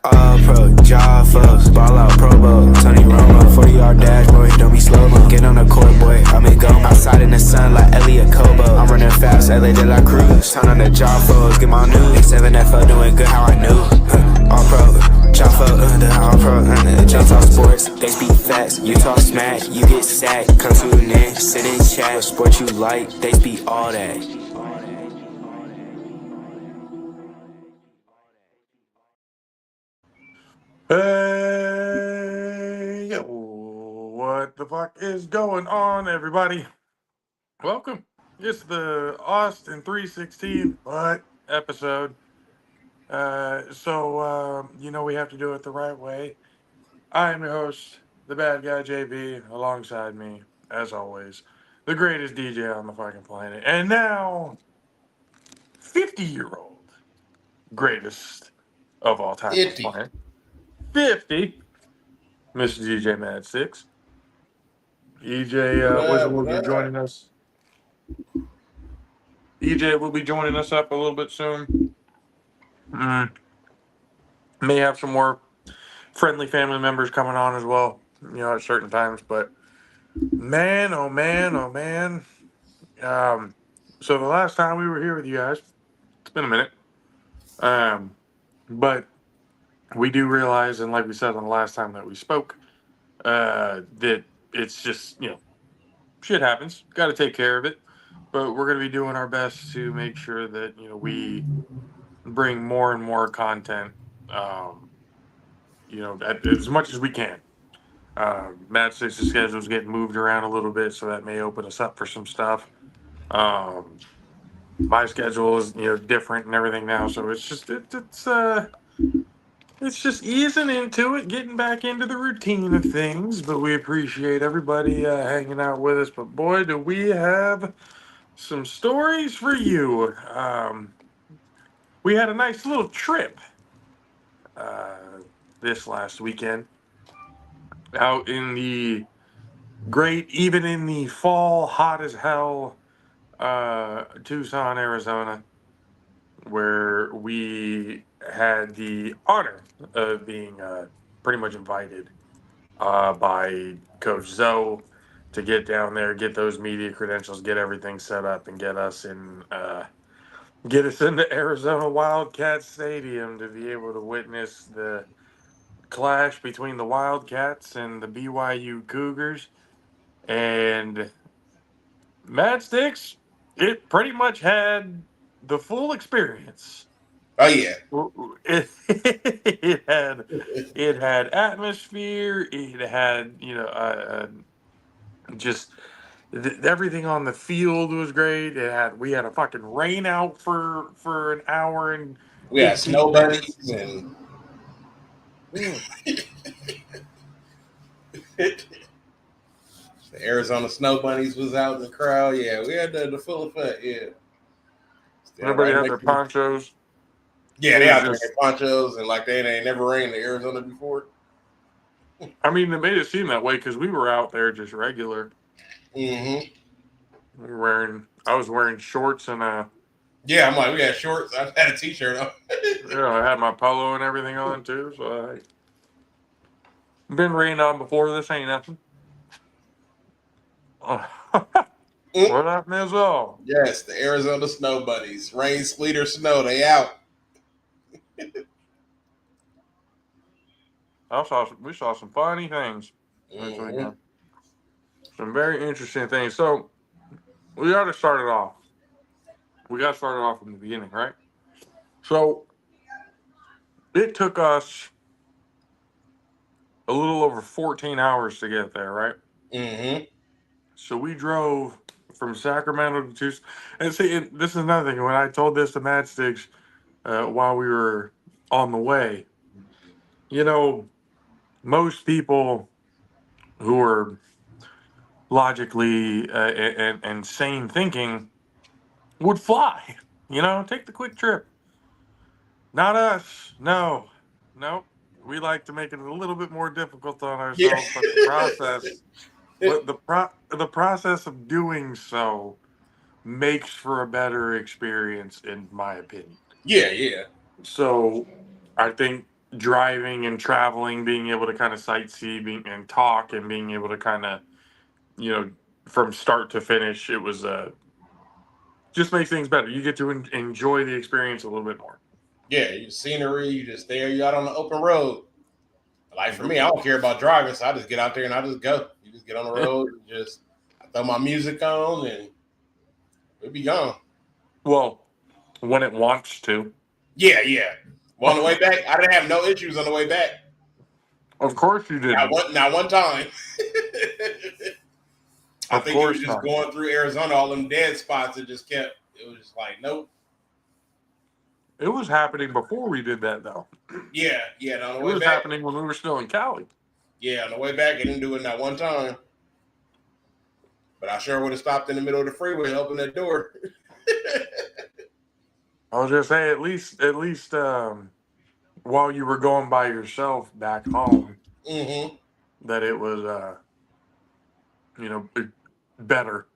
All pro, JAFFOs, ball out, Pro Bowl, Tony Romo, 40-yard dash, boy, don't be slow-mo. Get on the court, boy, I'm in go. Outside in the sun like Elliot Kobo. I'm running fast, LA de la Cruz. Turn on the JAFFOs, get my news. 7 FO doing good, how I knew. All pro, JAFFO, all pro, jumps off sports. They speak fast, you talk smack, you get sacked. Come tune in, sit in chat, sport you like, they speak all that. Hey, what the fuck is going on, everybody? Welcome. It's the Austin 316 episode. We have to do it the right way. I am your host, the bad guy JB, alongside me, as always, the greatest DJ on the fucking planet, and now 50-year-old greatest of all time on the 50. planet. 50. Mr. DJ Mad 6. EJ will be joining us. EJ will be joining us up a little bit soon. May have some more friendly family members coming on as well, at certain times. But man, oh man, oh man. So the last time we were here with you guys, it's been a minute. But we do realize, and like we said on the last time that we spoke, that it's just, shit happens. Got to take care of it. But we're going to be doing our best to make sure that, we bring more and more content, as much as we can. Matt Six's schedule is getting moved around a little bit, so that may open us up for some stuff. My schedule is, different and everything now, so it's just it's just easing into it, getting back into the routine of things. But we appreciate everybody hanging out with us. But boy, do we have some stories for you. We had a nice little trip this last weekend out in the even in the fall, hot as hell, Tucson, Arizona, where we had the honor of being pretty much invited by Coach Zoe to get down there, get those media credentials, get everything set up, and get us into Arizona Wildcat Stadium to be able to witness the clash between the Wildcats and the BYU Cougars. And Mad Sticks, it pretty much had the full experience. Oh yeah. It had atmosphere. It had just everything on the field was great. We had a fucking rain out for an hour and We had 15 snow minutes. bunnies and the Arizona snow bunnies was out in the crowd. Yeah, we had the full effect. Yeah. Everybody had their ponchos. Yeah, they had their ponchos and like they ain't never rained in Arizona before. I mean, they made it seem that way because we were out there just regular. Mm-hmm. I was wearing shorts and yeah, I'm like, we had shorts. I had a t-shirt on. I had my polo and everything on too. So been rained on before. This ain't nothing. What happened as well? Yes, the Arizona snow bunnies. Rain, sleet, or snow, they out. We saw some funny things. Mm-hmm. Some very interesting things. So we got to start it off. We got to start it off from the beginning, right? So it took us a little over 14 hours to get there, right? Mm-hmm. So we drove from Sacramento to Tucson. And see, this is another thing. When I told this to Matchsticks while we were on the way, most people who are logically and sane thinking would fly, take the quick trip. Not us. No. We like to make it a little bit more difficult on ourselves, but the process of doing so makes for a better experience, in my opinion. Yeah. So I think driving and traveling, being able to kind of sightsee and talk and being able to kind of, from start to finish, it was just makes things better. You get to enjoy the experience a little bit more. Yeah, you scenery, you just there, you out on the open road. Like for Yep. me, I don't care about driving, so I just get out there and I just go. You just get on the road and just I throw my music on and we'll be gone. Well, when it wants to. Yeah, yeah. Well, on the way back, I didn't have no issues on the way back. Of course you didn't. Not one time. I Of think it was course just not. going through Arizona, all them dead spots. It was just like, nope. It was happening before we did that, though. Yeah, yeah. And on the It way was back, happening when we were still in Cali. yeah, on the way back, I didn't do it not one time. But I sure would have stopped in the middle of the freeway and opened that door. I was gonna say at least while you were going by yourself back home, Mm-hmm. that it was better.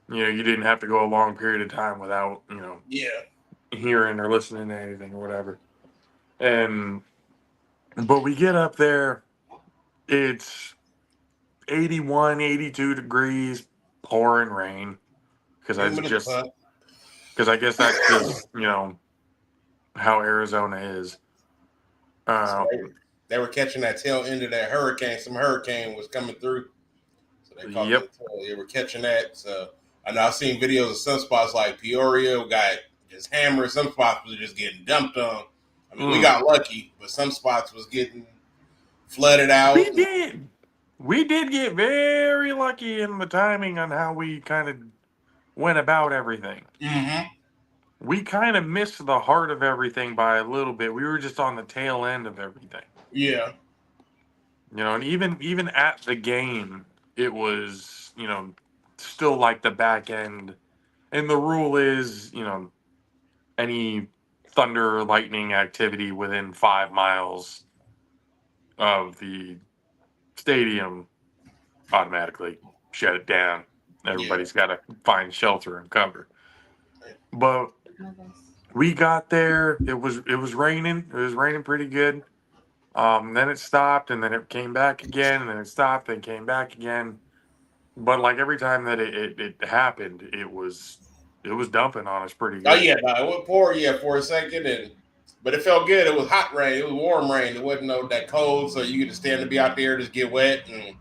You didn't have to go a long period of time without Yeah. hearing or listening to anything or whatever. But we get up there, it's 81, 82 degrees, pouring rain because I Humid as fuck. guess that's just how Arizona is. So they were catching that tail end of that hurricane. Some hurricane was coming through. So they caught Yep. they were catching that. So I know I've seen videos of some spots like Peoria got just hammered. Some spots was just getting dumped on. I mean, we got lucky, but some spots was getting flooded out. We did get very lucky in the timing on how we kind of went about everything. Mm-hmm. We kind of missed the heart of everything by a little bit. We were just on the tail end of everything. Yeah. And even at the game, it was, still like the back end. And the rule is, any thunder or lightning activity within 5 miles of the stadium automatically shut it down. Everybody's got to find shelter and cover. But we got there. It was raining. It was raining pretty good. Then it stopped, and then it came back again, and then it stopped, and came back again. But like every time that it happened, it was dumping on us pretty good. Oh yeah, no, it would pour for a second, but it felt good. It was hot rain. It was warm rain. It wasn't that cold, so you could stand to be out there just get wet. And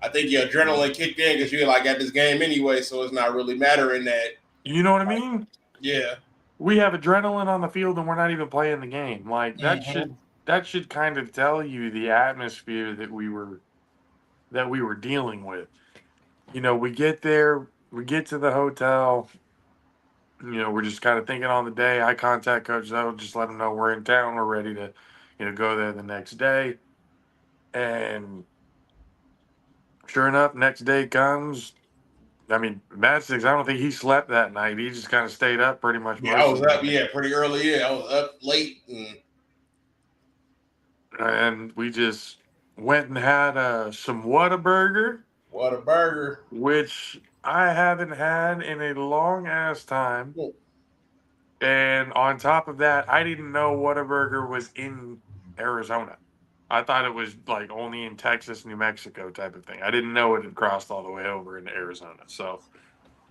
I think your adrenaline kicked in because you're like at this game anyway, so it's not really mattering that. You know what I mean? Yeah. We have adrenaline on the field, and we're not even playing the game. Like that should kind of tell you the atmosphere that we were dealing with. We get there, we get to the hotel. We're just kind of thinking on the day. I contact Coach Zoe, just let him know we're in town. We're ready to, go there the next day. And sure enough, next day comes. I mean, Mad Six, I don't think he slept that night. He just kind of stayed up pretty much. Yeah, I was up. Yeah, pretty early. Yeah, I was up late, and we just went and had some Whataburger. Whataburger, which I haven't had in a long ass time. And on top of that, I didn't know Whataburger was in Arizona. I thought it was like only in Texas, New Mexico type of thing. I didn't know it had crossed all the way over into Arizona. So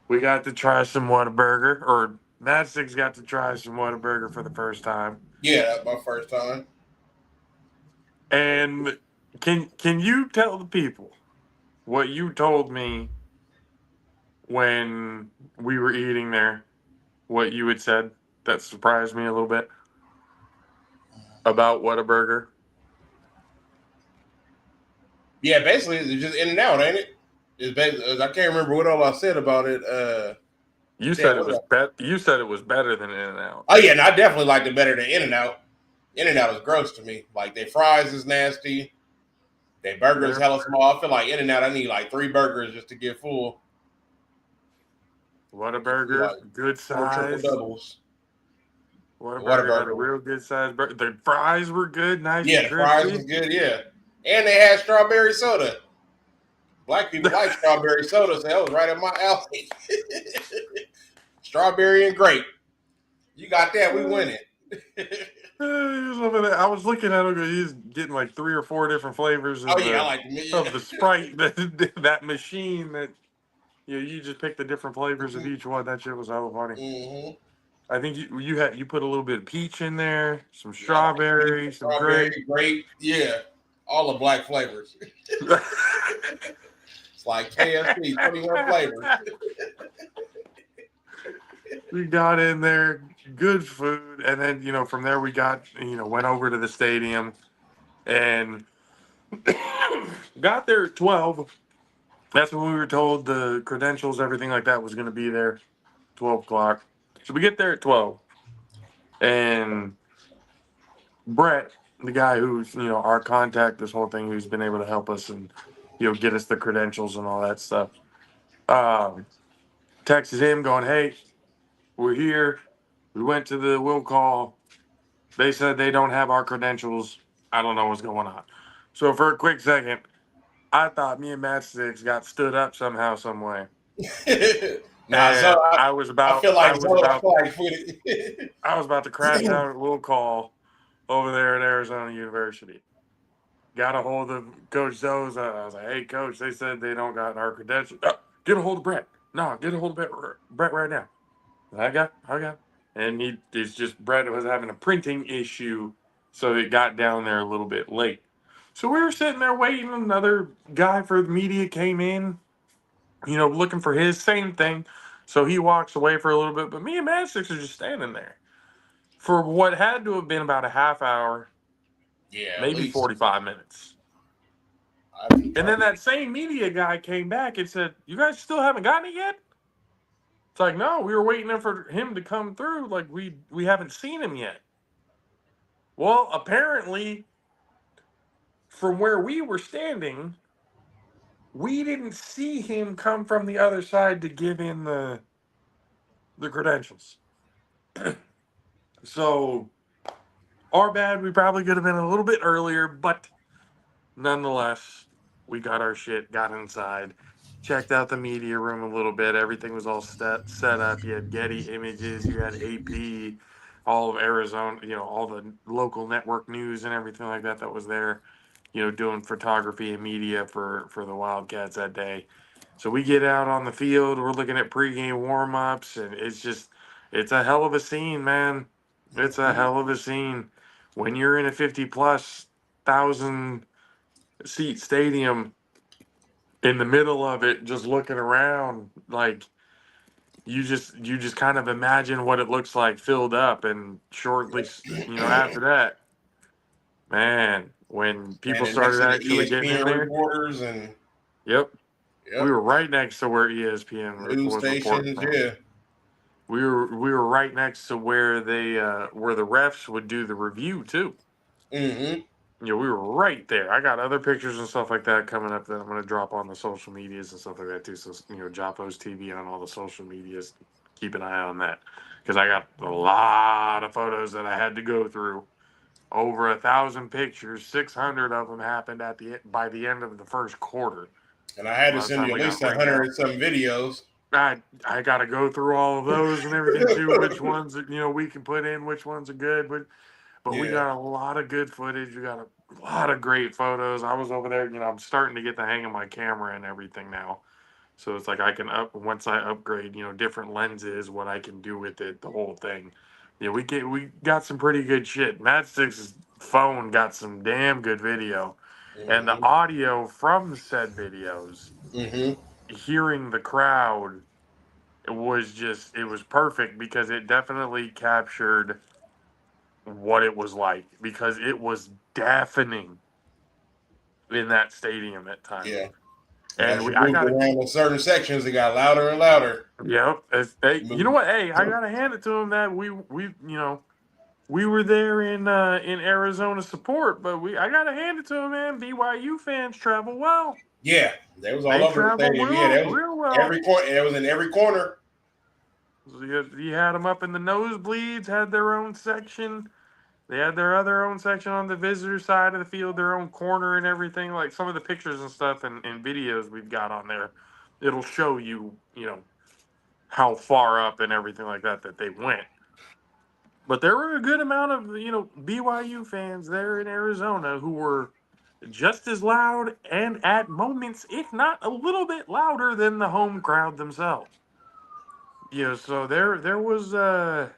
we got to try some Whataburger, or Mad Six got to try some Whataburger for the first time. Yeah, that's my first time. And can you tell the people what you told me when we were eating there, what you had said that surprised me a little bit about Whataburger? Yeah, basically it's just in and out, ain't it? It's basically, I can't remember what all I said about it. You said it was You said it was better than In-N-Out. Oh yeah, and I definitely liked it better than In-N-Out. In-N-Out is gross to me. Like their fries is nasty. Their burgers hella small. I feel like In-N-Out, I need like 3 burgers just to get full. Whataburger, like good size. Triple doubles. Whataburger had a real good size burger. The fries were good, nice. Yeah, the fries was good. Yeah, and they had strawberry soda. Black people like strawberry soda, so that was right up my alley. Strawberry and grape. You got that, we winning. He was over there. I was looking at him. He's getting like 3 or 4 different flavors Oh of yeah, I the like the Sprite. That machine that you just pick the different flavors of each one. That shit was so funny. Mm-hmm. I think you put a little bit of peach in there, some Yeah, I like strawberry, some strawberry, grape. grape. Yeah, all the black flavors. It's like KFC, 21 flavors. We got in there, good food, and then from there we got went over to the stadium and got there at 12. That's when we were told the credentials, everything like that was going to be there 12 o'clock. So we get there at 12, and Brett, the guy who's our contact, this whole thing, who's been able to help us and get us the credentials and all that stuff, texted him going, "Hey, we're here. We went to the will call. They said they don't have our credentials. I don't know what's going on." So for a quick second, I thought me and Matchsticks got stood up somehow, some way, Nah, so and I feel like Zoe. I feel like I was about to crash out at will call over there at Arizona University. Got a hold of Coach Zoes. I was like, "Hey, Coach, they said they don't got our credentials. Get a hold of Brett. No, get a hold of Brett right now." I got. And it's just Brett was having a printing issue, so it got down there a little bit late. So we were sitting there waiting. Another guy for the media came in, looking for his same thing. So he walks away for a little bit, but me and Matchsticks are just standing there for what had to have been about a half hour, yeah, at maybe least. 45 minutes. And then that same media guy came back and said, "You guys still haven't gotten it yet?" It's like, "No, we were waiting for him to come through. Like we haven't seen him yet." Well, apparently, from where we were standing, we didn't see him come from the other side to give in the credentials. So, our bad. We probably could have been a little bit earlier, but nonetheless, we got our shit, got inside, checked out the media room a little bit. Everything was all set up. You had Getty Images, you had AP, all of Arizona, all the local network news and everything like that was there, doing photography and media for the Wildcats that day. So we get out on the field, we're looking at pregame warm-ups, and it's a hell of a scene, man. It's a hell of a scene. When you're in a 50 plus thousand seat stadium, in the middle of it, just looking around, like you just kind of imagine what it looks like filled up, and shortly after that, man, when people Standing next started to the actually getting in ESPN there. reporters and Yep. We were right next to where ESPN news was reporting stations. from. Yeah. We were right next to where where the refs would do the review too. Mm-hmm. We were right there. I got other pictures and stuff like that coming up that I'm going to drop on the social medias and stuff like that too. So, JAFFOs TV on all the social medias. Keep an eye on that, because I got a lot of photos that I had to go through. Over 1,000 pictures. 600 of them happened by the end of the first quarter. And I had to By the send time you at we got least ringed 100 out, and some videos. I got to go through all of those and everything too. Which ones we can put in, which ones are good, but we Yeah. got a lot of good footage. We got a lot of great photos. I was over there, I'm starting to get the hang of my camera and everything now. So it's like I can once I upgrade, different lenses, what I can do with it, the whole thing. Yeah, we got some pretty good shit. Matchstick's phone got some damn good video. And the Mm-hmm. audio from said videos, Mm-hmm. hearing the crowd, it was perfect, because it definitely captured what it was like, because it was deafening in that stadium at times. Yeah. And And as you I moved gotta, around in certain sections, it got louder and louder. yep. Hey, You you know moved. what? Hey, I gotta hand it to him that we were there in Arizona support, but I gotta hand it to him, man. BYU fans travel well. Yeah, they was all They over the travel stadium. Yeah, real that was real well. every corner. It was in every corner. So you had them up in the nosebleeds, had their own section. They had their other own section on the visitor side of the field, their own corner and everything. Like some of the pictures and stuff and videos we've got on there, it'll show you, how far up and everything like that they went. But there were a good amount of BYU fans there in Arizona who were just as loud and at moments, if not a little bit louder than the home crowd themselves. So there was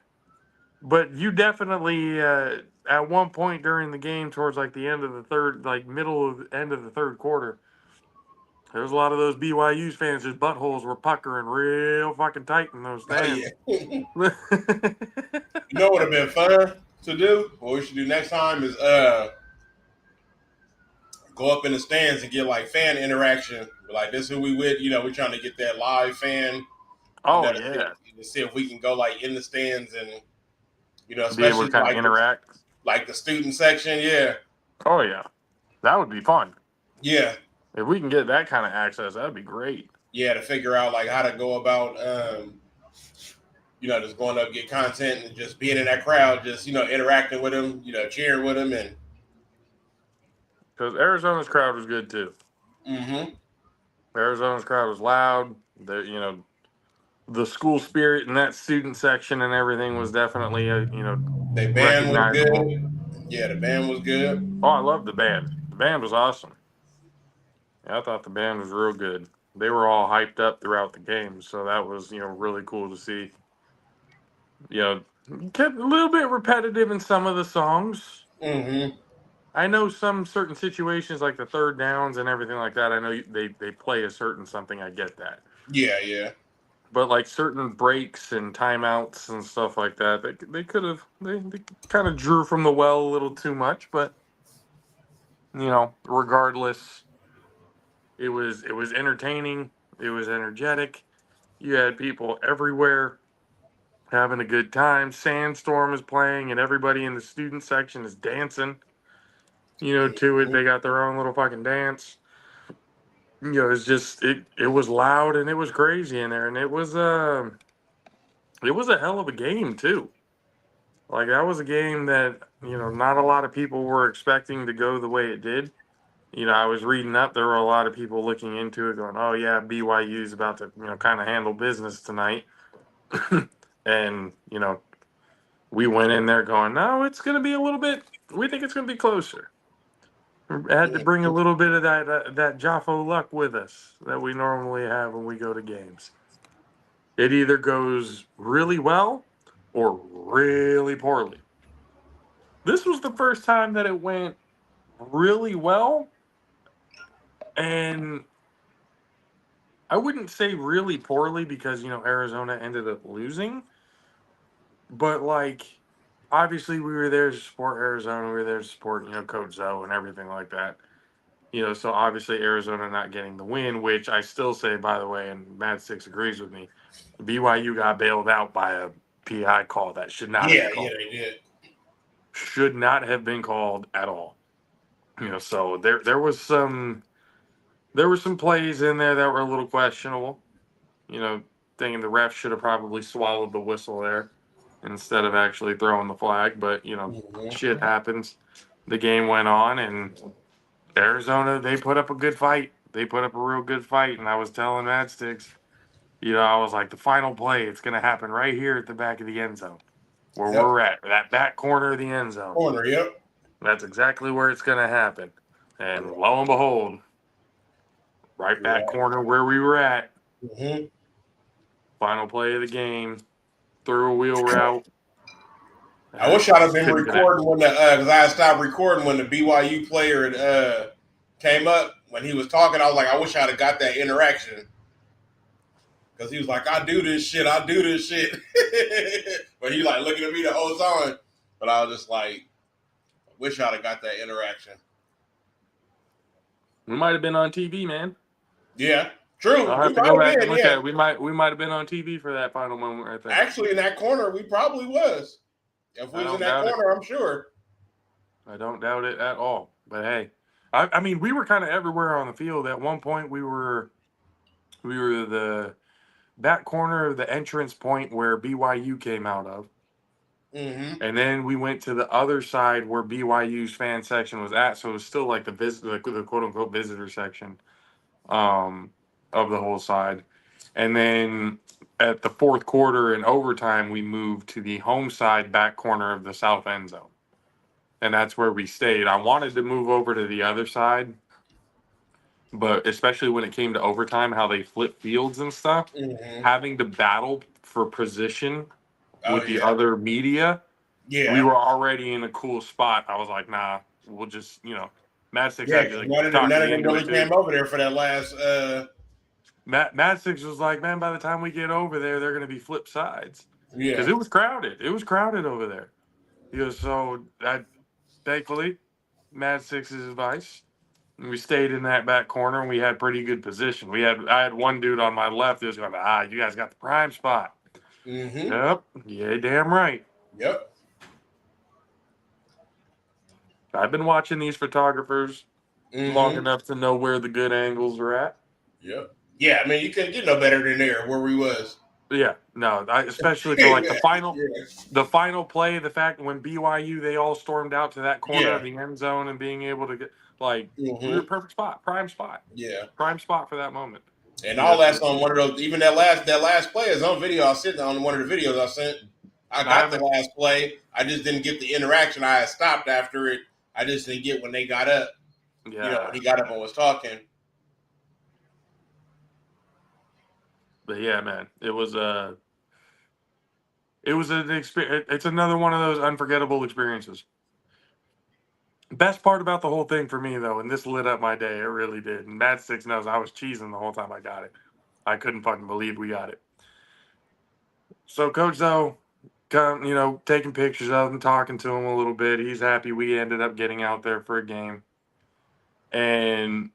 but you definitely at one point during the game towards like the end of the third, like middle of end of the third quarter, there was a lot of those BYU fans whose buttholes were puckering real fucking tight in those Oh yeah. stands. You know what would have been fun to do? What we should do next time is go up in the stands and get like fan interaction. Like this is who we with, we're trying to get that live fan, Oh to yeah, see if we can go like in the stands and be able to especially kind of interact. like the student section, yeah. Oh yeah, that would be fun. Yeah. If we can get that kind of access, that'd be great. Yeah, to figure out like how to go about just going up, get content and just being in that crowd, just interacting with them, cheering with them, and because Arizona's crowd was good too. mm-hmm. Arizona's crowd was loud. The school spirit in that student section and everything was definitely The band was recognizable. good. Yeah, the band was good. Oh, I loved the band. The band was awesome. Yeah, I thought the band was real good. They were all hyped up throughout the game, so that was really cool to see. Kept a little bit repetitive in some of the songs. Mm-hmm. I know some certain situations like the third downs and everything like that. I know they play a certain something. I get that. Yeah. But like certain breaks and timeouts and stuff like that, they could have they kind of drew from the well a little too much. But regardless, it was entertaining. It was energetic. You had people everywhere having a good time. Sandstorm is playing, and everybody in the student section is dancing. To it. They got their own little fucking dance. It's just it was loud and it was crazy in there, and it was a hell of a game too. Like that was a game that not a lot of people were expecting to go the way it did. I was reading up. There were a lot of people looking into it, going, "Oh yeah, BYU's about to kind of handle business tonight," and we went in there going, "No, it's going to be a little bit. We think it's going to be closer." Had to bring a little bit of that JAFFO luck with us that we normally have when we go to games. It either goes really well or really poorly. This was the first time that it went really well, and I wouldn't say really poorly because Arizona ended up losing, but like obviously we were there to support Arizona, we were there to support Coach Zoe and everything like that. So obviously Arizona not getting the win, which I still say, by the way, and Mad Six agrees with me, BYU got bailed out by a PI call that should not have been called. Yeah, they did. Should not have been called at all. So there were some plays in there that were a little questionable. Thinking the ref should have probably swallowed the whistle there instead of actually throwing the flag. But shit happens. The game went on, and Arizona, they put up a good fight. They put up a real good fight, and I was telling Mad Sticks, I was like, the final play, it's going to happen right here at the back of the end zone, where we're at, that back corner of the end zone. Corner, yep. That's exactly where it's going to happen. And lo and behold, right back corner where we were at, final play of the game, threw a wheel route. I wish I'd have been recording when because I stopped recording when the BYU player came up. When he was talking, I was like, I wish I'd have got that interaction. Because he was like, I do this shit. But he like looking at me the whole time. But I was just like, I wish I'd have got that interaction. We might have been on TV, man. Yeah, true. I'll have to go back and look at it. We might have been on TV for that final moment right there. Actually, in that corner, we probably was. If we was in that corner, I'm sure. I don't doubt it at all. But hey, I mean, we were kind of everywhere on the field. At one point, we were the back corner of the entrance point where BYU came out of. Mm-hmm. And then we went to the other side where BYU's fan section was at. So it was still like the quote unquote visitor section of the whole side. And then at the fourth quarter in overtime, we moved to the home side back corner of the south end zone. And that's where we stayed. I wanted to move over to the other side, but especially when it came to overtime, how they flip fields and stuff, having to battle for position with the other media, we were already in a cool spot. I was like, nah, we'll just, Mad Six had to like talk none of me them into really it too. came over there for that last. Mad Six was like, man, by the time we get over there, they're going to be flip sides. Yeah. Because it was crowded. It was crowded over there. He goes, so thankfully, Mad Six's advice, we stayed in that back corner and we had pretty good position. I had one dude on my left who was going, you guys got the prime spot. Mm-hmm. Yep. Yeah, damn right. Yep. I've been watching these photographers long enough to know where the good angles are at. Yep. Yeah, I mean, you couldn't get no better than there where we was. Yeah, no, especially for like the final play, the fact when BYU they all stormed out to that corner of the end zone and being able to get we were perfect spot, prime spot. Yeah, prime spot for that moment. And all that's on one of those. Even that last play is on video. I sent on one of the videos I sent. I got the last play. I just didn't get the interaction. I had stopped after it. I just didn't get when they got up. Yeah, when he got up and was talking. But yeah, man, it was an experience. It's another one of those unforgettable experiences. Best part about the whole thing for me, though, and this lit up my day, it really did. And Mad Six knows I was cheesing the whole time I got it. I couldn't fucking believe we got it. So Coach Zoe, taking pictures of him, talking to him a little bit. He's happy we ended up getting out there for a game. And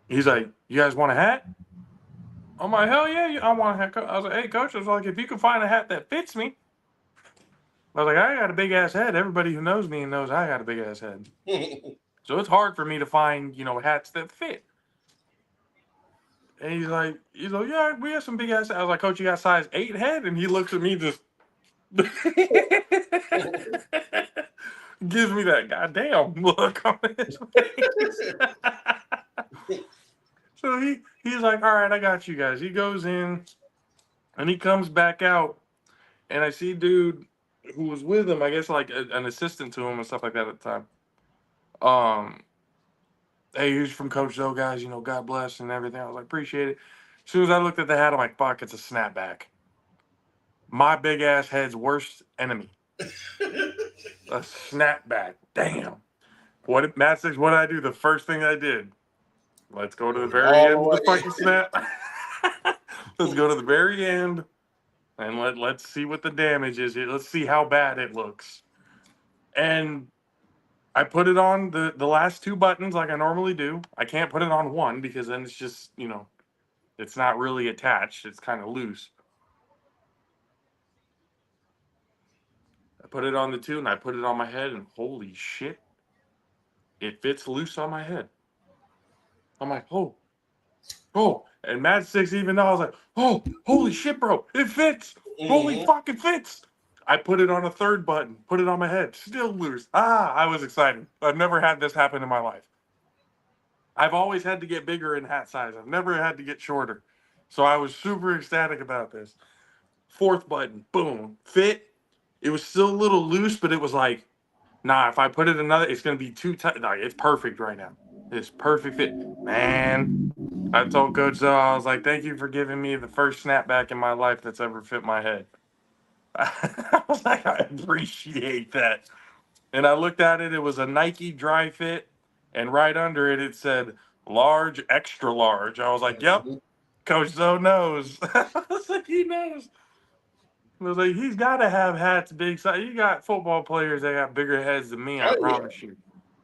he's like, you guys want a hat? I'm like, hell yeah, I want a hat. I was like, hey, Coach, I was like, if you can find a hat that fits me. I was like, I got a big ass head. Everybody who knows me knows I got a big ass head. So it's hard for me to find, hats that fit. And he's like, yeah, we have some big ass. I was like, Coach, you got size 8 head? And he looks at me just gives me that goddamn look on his face. So he's like, all right, I got you guys. He goes in and he comes back out. And I see dude who was with him, I guess like an assistant to him and stuff like that at the time. Hey, he's from Coach Zoe, guys, God bless and everything. I was like, appreciate it. As soon as I looked at the hat, I'm like, fuck, it's a snapback. My big ass head's worst enemy. A snapback. Damn. Matt says, what did I do? The first thing I did. Let's go to the very end of the fucking snap. Let's go to the very end and let's see what the damage is here. Let's see how bad it looks. And I put it on the last 2 buttons like I normally do. I can't put it on one because then it's just, it's not really attached. It's kind of loose. I put it on the 2 and I put it on my head and holy shit, it fits loose on my head. I'm like, oh. And Mad Six, even though I was like, oh, holy shit, bro, it fits. Holy fuck, it fits. I put it on a 3rd button, put it on my head, still loose. I was excited. I've never had this happen in my life. I've always had to get bigger in hat size. I've never had to get shorter. So I was super ecstatic about this. 4th button, boom, fit. It was still a little loose, but it was like, nah, if I put it another, it's going to be too tight. Like, it's perfect right now. It's perfect fit. Man, I told Coach Zoe, I was like, thank you for giving me the first snapback in my life that's ever fit my head. I was like, I appreciate that. And I looked at it. It was a Nike dry fit. And right under it, it said large, extra large. I was like, yep, Coach Zoe knows. I was like, he knows. I was like, he's got to have hats big size. You got football players that got bigger heads than me. I promise you.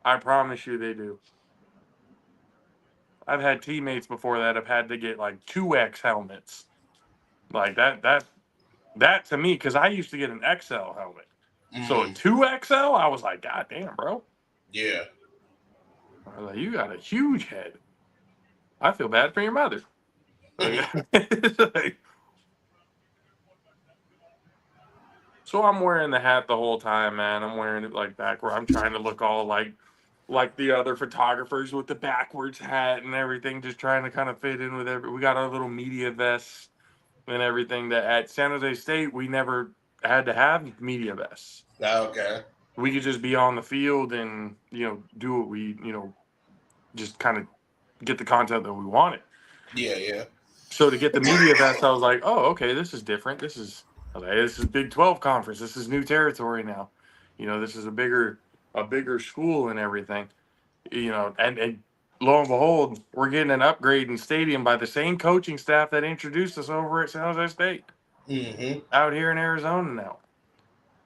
I promise you they do. I've had teammates before that have had to get like 2X helmets. Like that to me, because I used to get an XL helmet. So a 2XL, I was like, God damn, bro. Yeah. I was like, you got a huge head. I feel bad for your mother. So I'm wearing the hat the whole time, man. I'm wearing it like backward. I'm trying to look all like like the other photographers with the backwards hat and everything, just trying to kind of fit in with we got our little media vests and everything. That at San Jose State we never had to have media vests. Okay. We could just be on the field and do what we just kind of get the content that we wanted. Yeah. So to get the media vest, I was like, oh, okay, this is different. This is Big 12 conference. This is new territory now. This is a bigger school and everything. And lo and behold, we're getting an upgrade in stadium by the same coaching staff that introduced us over at San Jose State out here in Arizona now.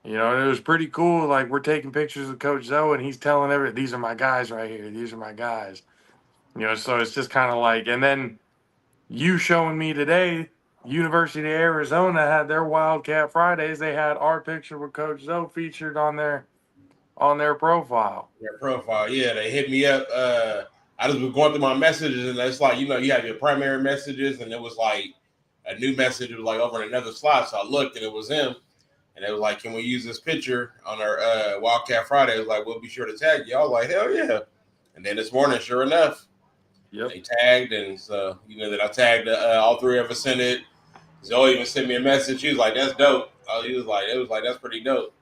And it was pretty cool. Like, we're taking pictures of Coach Zoe, and he's telling these are my guys right here. These are my guys. So it's just kind of like, and then you showing me today, University of Arizona had their Wildcat Fridays. They had our picture with Coach Zoe featured on their profile. Their profile, yeah. They hit me up. I just was going through my messages, and it's like, you have your primary messages, and it was like a new message. It was like over in another slot. So I looked, and it was him. And it was like, can we use this picture on our Wildcat Friday? It was like, we'll be sure to tag you. I was like, hell yeah. And then this morning, sure enough, they tagged. And so, that I tagged all three of us in it. Zoe even sent me a message. He was like, that's dope. It was like, that's pretty dope.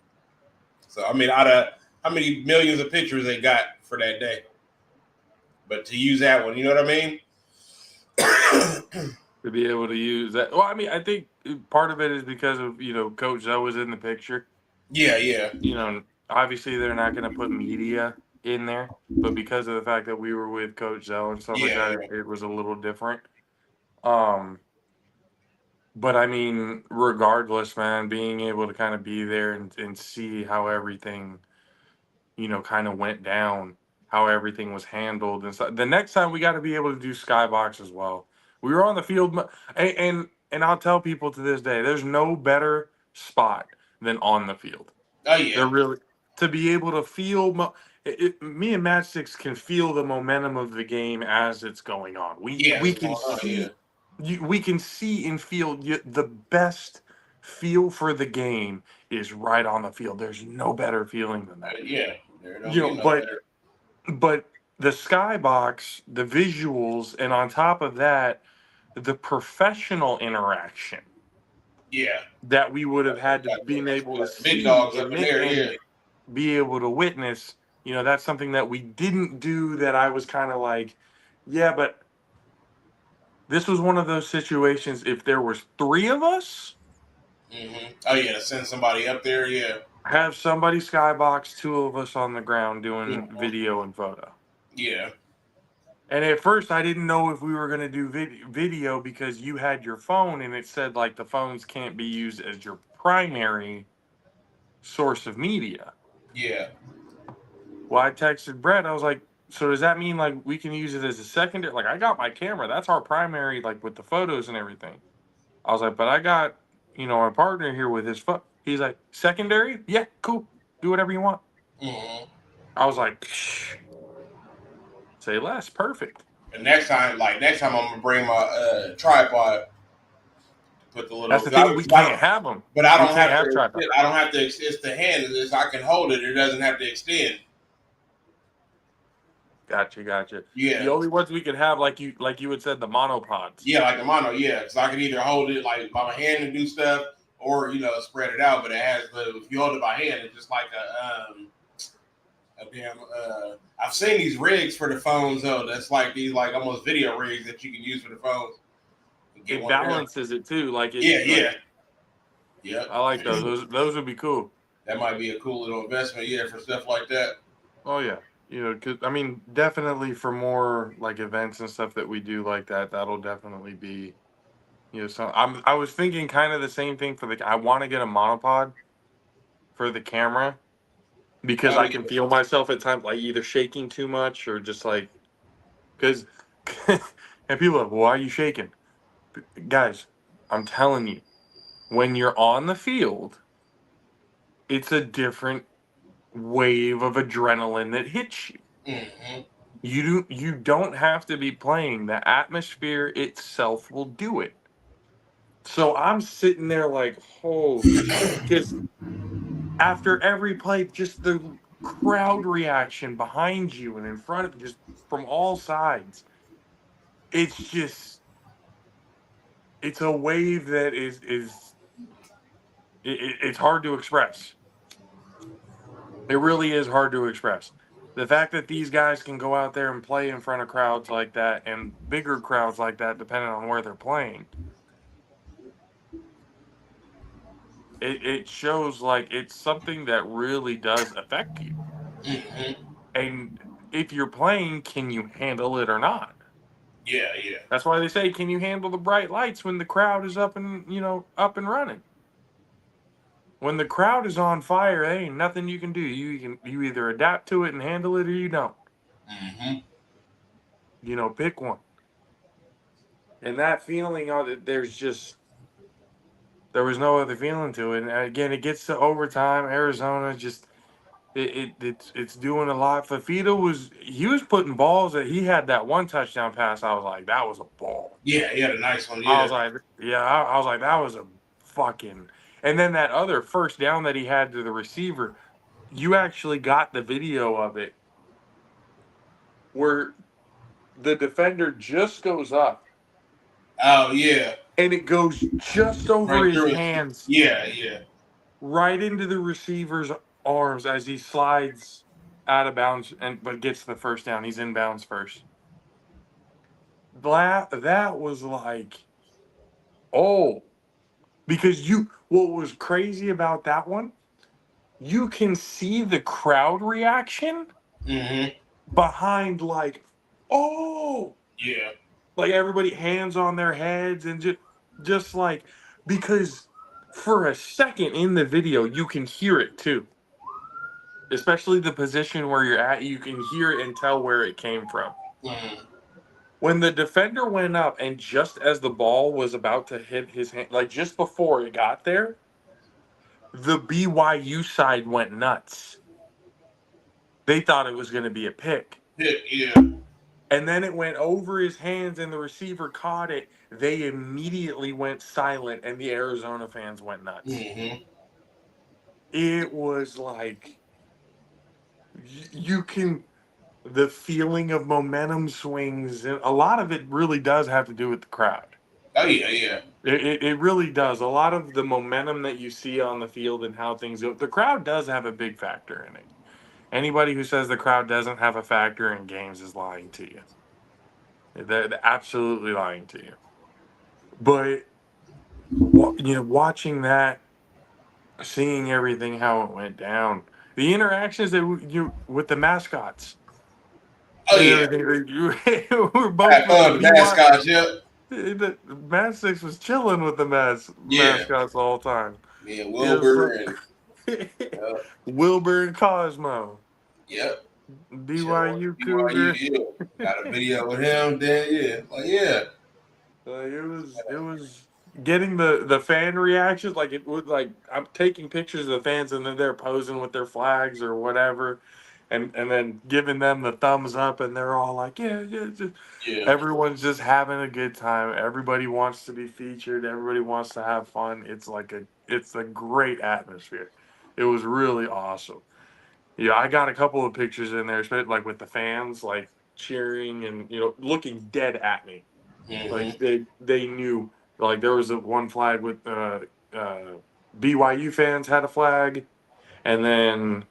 So, I mean, out of how many millions of pictures they got for that day? But to use that one, you know what I mean? To be able to use that. Well, I mean, I think part of it is because of, Coach Zoe was in the picture. Yeah. Obviously they're not going to put media in there, but because of the fact that we were with Coach Zoe and stuff like that, it was a little different. But I mean, regardless, man, being able to kind of be there and see how everything, kind of went down, how everything was handled. And so the next time we got to be able to do skybox as well. We were on the field, and I'll tell people to this day, there's no better spot than on the field. Oh yeah, they're really to be able to feel. Me and Matchsticks can feel the momentum of the game as it's going on. We can see, we can see and feel the best feel for the game is right on the field. There's no better feeling than that. Yeah, but the skybox, the visuals, and on top of that, the professional interaction. Yeah. That we would have had to be able to see big dogs up in there, and be able to witness. That's something that we didn't do that I was kind of like, yeah, but this was one of those situations, if there was three of us. Oh, yeah, to send somebody up there, yeah. Have somebody skybox, two of us on the ground doing video and photo. Yeah. And at first, I didn't know if we were going to do video because you had your phone and it said, like, the phones can't be used as your primary source of media. Yeah. Well, I texted Brett. I was like, so does that mean, like, we can use it as a secondary? Like, I got my camera. That's our primary, like, with the photos and everything. I was like, but I got, our partner here with his phone. He's like, secondary? Yeah, cool. Do whatever you want. I was like, shh. Say less. Perfect. And next time I'm gonna bring my tripod. Put the little. That's the thing. We can't have them. But I don't have to. I don't have to. It's the hand. I can hold it. It doesn't have to extend. Gotcha. Yeah. The only ones we could have, like you had said, the monopods. Yeah, like the mono. Yeah, because I can either hold it like by my hand and do stuff, or spread it out. But it has if you hold it by hand, it's just like a damn. I've seen these rigs for the phones though. That's like these almost video rigs that you can use for the phones. It balances it too. Like it, yeah. I like those. Those would be cool. That might be a cool little investment, for stuff like that. Oh yeah, because I mean, definitely for more like events and stuff that we do like that, that'll definitely be, So I was thinking kind of the same thing for I want to get a monopod for the camera because I can feel myself at times like either shaking too much or just like, because, and people are like, why are you shaking? Guys, I'm telling you, when you're on the field, it's a different wave of adrenaline that hits you. You don't have to be playing. The atmosphere itself will do it. So I'm sitting there like, holy shit. Because after every play, just the crowd reaction behind you and in front of you, just from all sides. It's just, it's a wave that it's hard to express. It really is hard to express. The fact that these guys can go out there and play in front of crowds like that and bigger crowds like that, depending on where they're playing, it shows like it's something that really does affect you. Mm-hmm. And if you're playing, can you handle it or not? Yeah, yeah. That's why they say, can you handle the bright lights when the crowd is up and up and running? When the crowd is on fire, there ain't nothing you can do. You either adapt to it and handle it, or you don't. Mm-hmm. Pick one. And that feeling of it, there was no other feeling to it. And again, it gets to overtime. Arizona just it's doing a lot. Fafita was putting balls that he had that one touchdown pass. I was like, that was a ball. Yeah, he had a nice one. I Yeah. was like, yeah, I was like, that was a fucking. And then that other first down that he had to the receiver, you actually got the video of it where the defender just goes up Oh yeah. and it goes just over Right his through it. hands, Yeah, yeah. right into the receiver's arms as he slides out of bounds but gets the first down. He's in bounds first. That was like, oh, because what was crazy about that one, you can see the crowd reaction Mm-hmm. behind, like, oh, Yeah. like everybody hands on their heads and just like, because for a second in the video you can hear it too, especially the position where you're at. You can hear it and tell where it came from. Mm-hmm. When the defender went up and just as the ball was about to hit his hand, like just before it got there, the BYU side went nuts. They thought it was going to be a pick. Yeah. And then it went over his hands and the receiver caught it. They immediately went silent and the Arizona fans went nuts. Mm-hmm. It was like, the feeling of momentum swings, and a lot of it really does have to do with the crowd. Oh yeah, yeah. It really does. A lot of the momentum that you see on the field and how things go, the crowd does have a big factor in it. Anybody who says the crowd doesn't have a factor in games is lying to you. They're absolutely lying to you. But watching that, seeing everything how it went down, the interactions that with the mascots. Oh yeah. We're both Had fun with the mascots. Yep. The Mad Six was chilling with the mascots the whole time. Me and Wilbur and Wilbur and Cosmo. Yep. BYU Cougar. Yeah. Got a video with him. Then It was getting the fan reactions. Like it would, like I'm taking pictures of the fans and then they're posing with their flags or whatever. And then giving them the thumbs up, and they're all like, yeah. Everyone's just having a good time. Everybody wants to be featured. Everybody wants to have fun. It's a great atmosphere. It was really awesome. Yeah, I got a couple of pictures in there, especially like with the fans, like cheering and looking dead at me. Mm-hmm. Like they knew. Like there was one flag with BYU fans had a flag, and then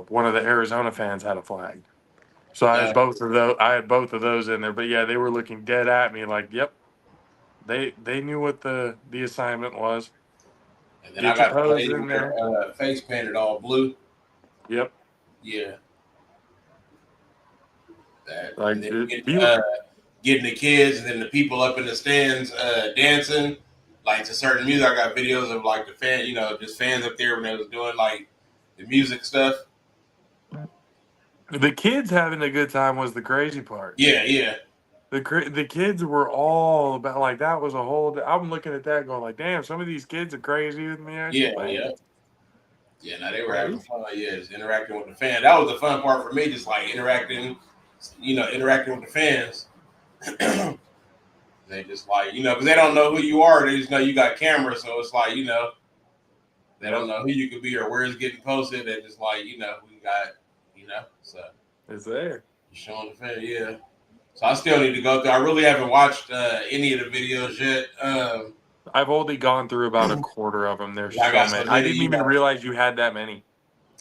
one of the Arizona fans had a flag. So I had both of those. I had both of those in there. But yeah, they were looking dead at me, like, "Yep." They knew what the assignment was. And then I got a lady with her face painted all blue. Yep. Yeah. That, like getting the kids and then the people up in the stands dancing like to certain music. I got videos of like the fan, just fans up there when they was doing like the music stuff. The kids having a good time was the crazy part. Yeah. The kids were all about, like, that was a whole. I'm looking at that going like, damn, some of these kids are crazy with me. Yeah. Now they were having fun. Yeah, just interacting with the fans. That was the fun part for me, just like interacting with the fans. They just like, because they don't know who you are. They just know you got cameras. So it's like, They don't know who you could be or where it's getting posted. They just like, we got, so It's there. showing the fan, yeah. So I still need to go through. I really haven't watched any of the videos yet. I've only gone through about a quarter of them. There's I so got so many. I many, didn't even realize you had that many.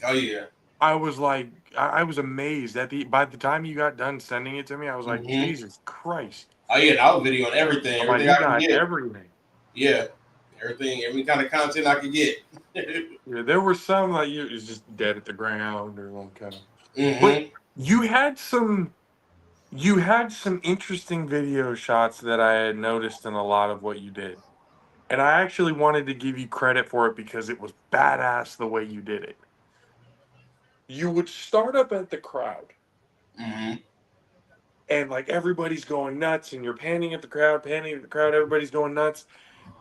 Oh yeah. I was like, I was amazed at by the time you got done sending it to me, I was like, Mm-hmm. Jesus Christ. Oh yeah, and I was videoing everything, I'm like, everything you I can got get. everything. Yeah, everything, every kind of content I could get. Yeah, there were some like you was just dead at the ground or one kind of. But Mm-hmm. you had some interesting video shots that I had noticed in a lot of what you did. And I actually wanted to give you credit for it because it was badass the way you did it. You would start up at the crowd Mm-hmm. and like everybody's going nuts and you're panning at the crowd, everybody's going nuts.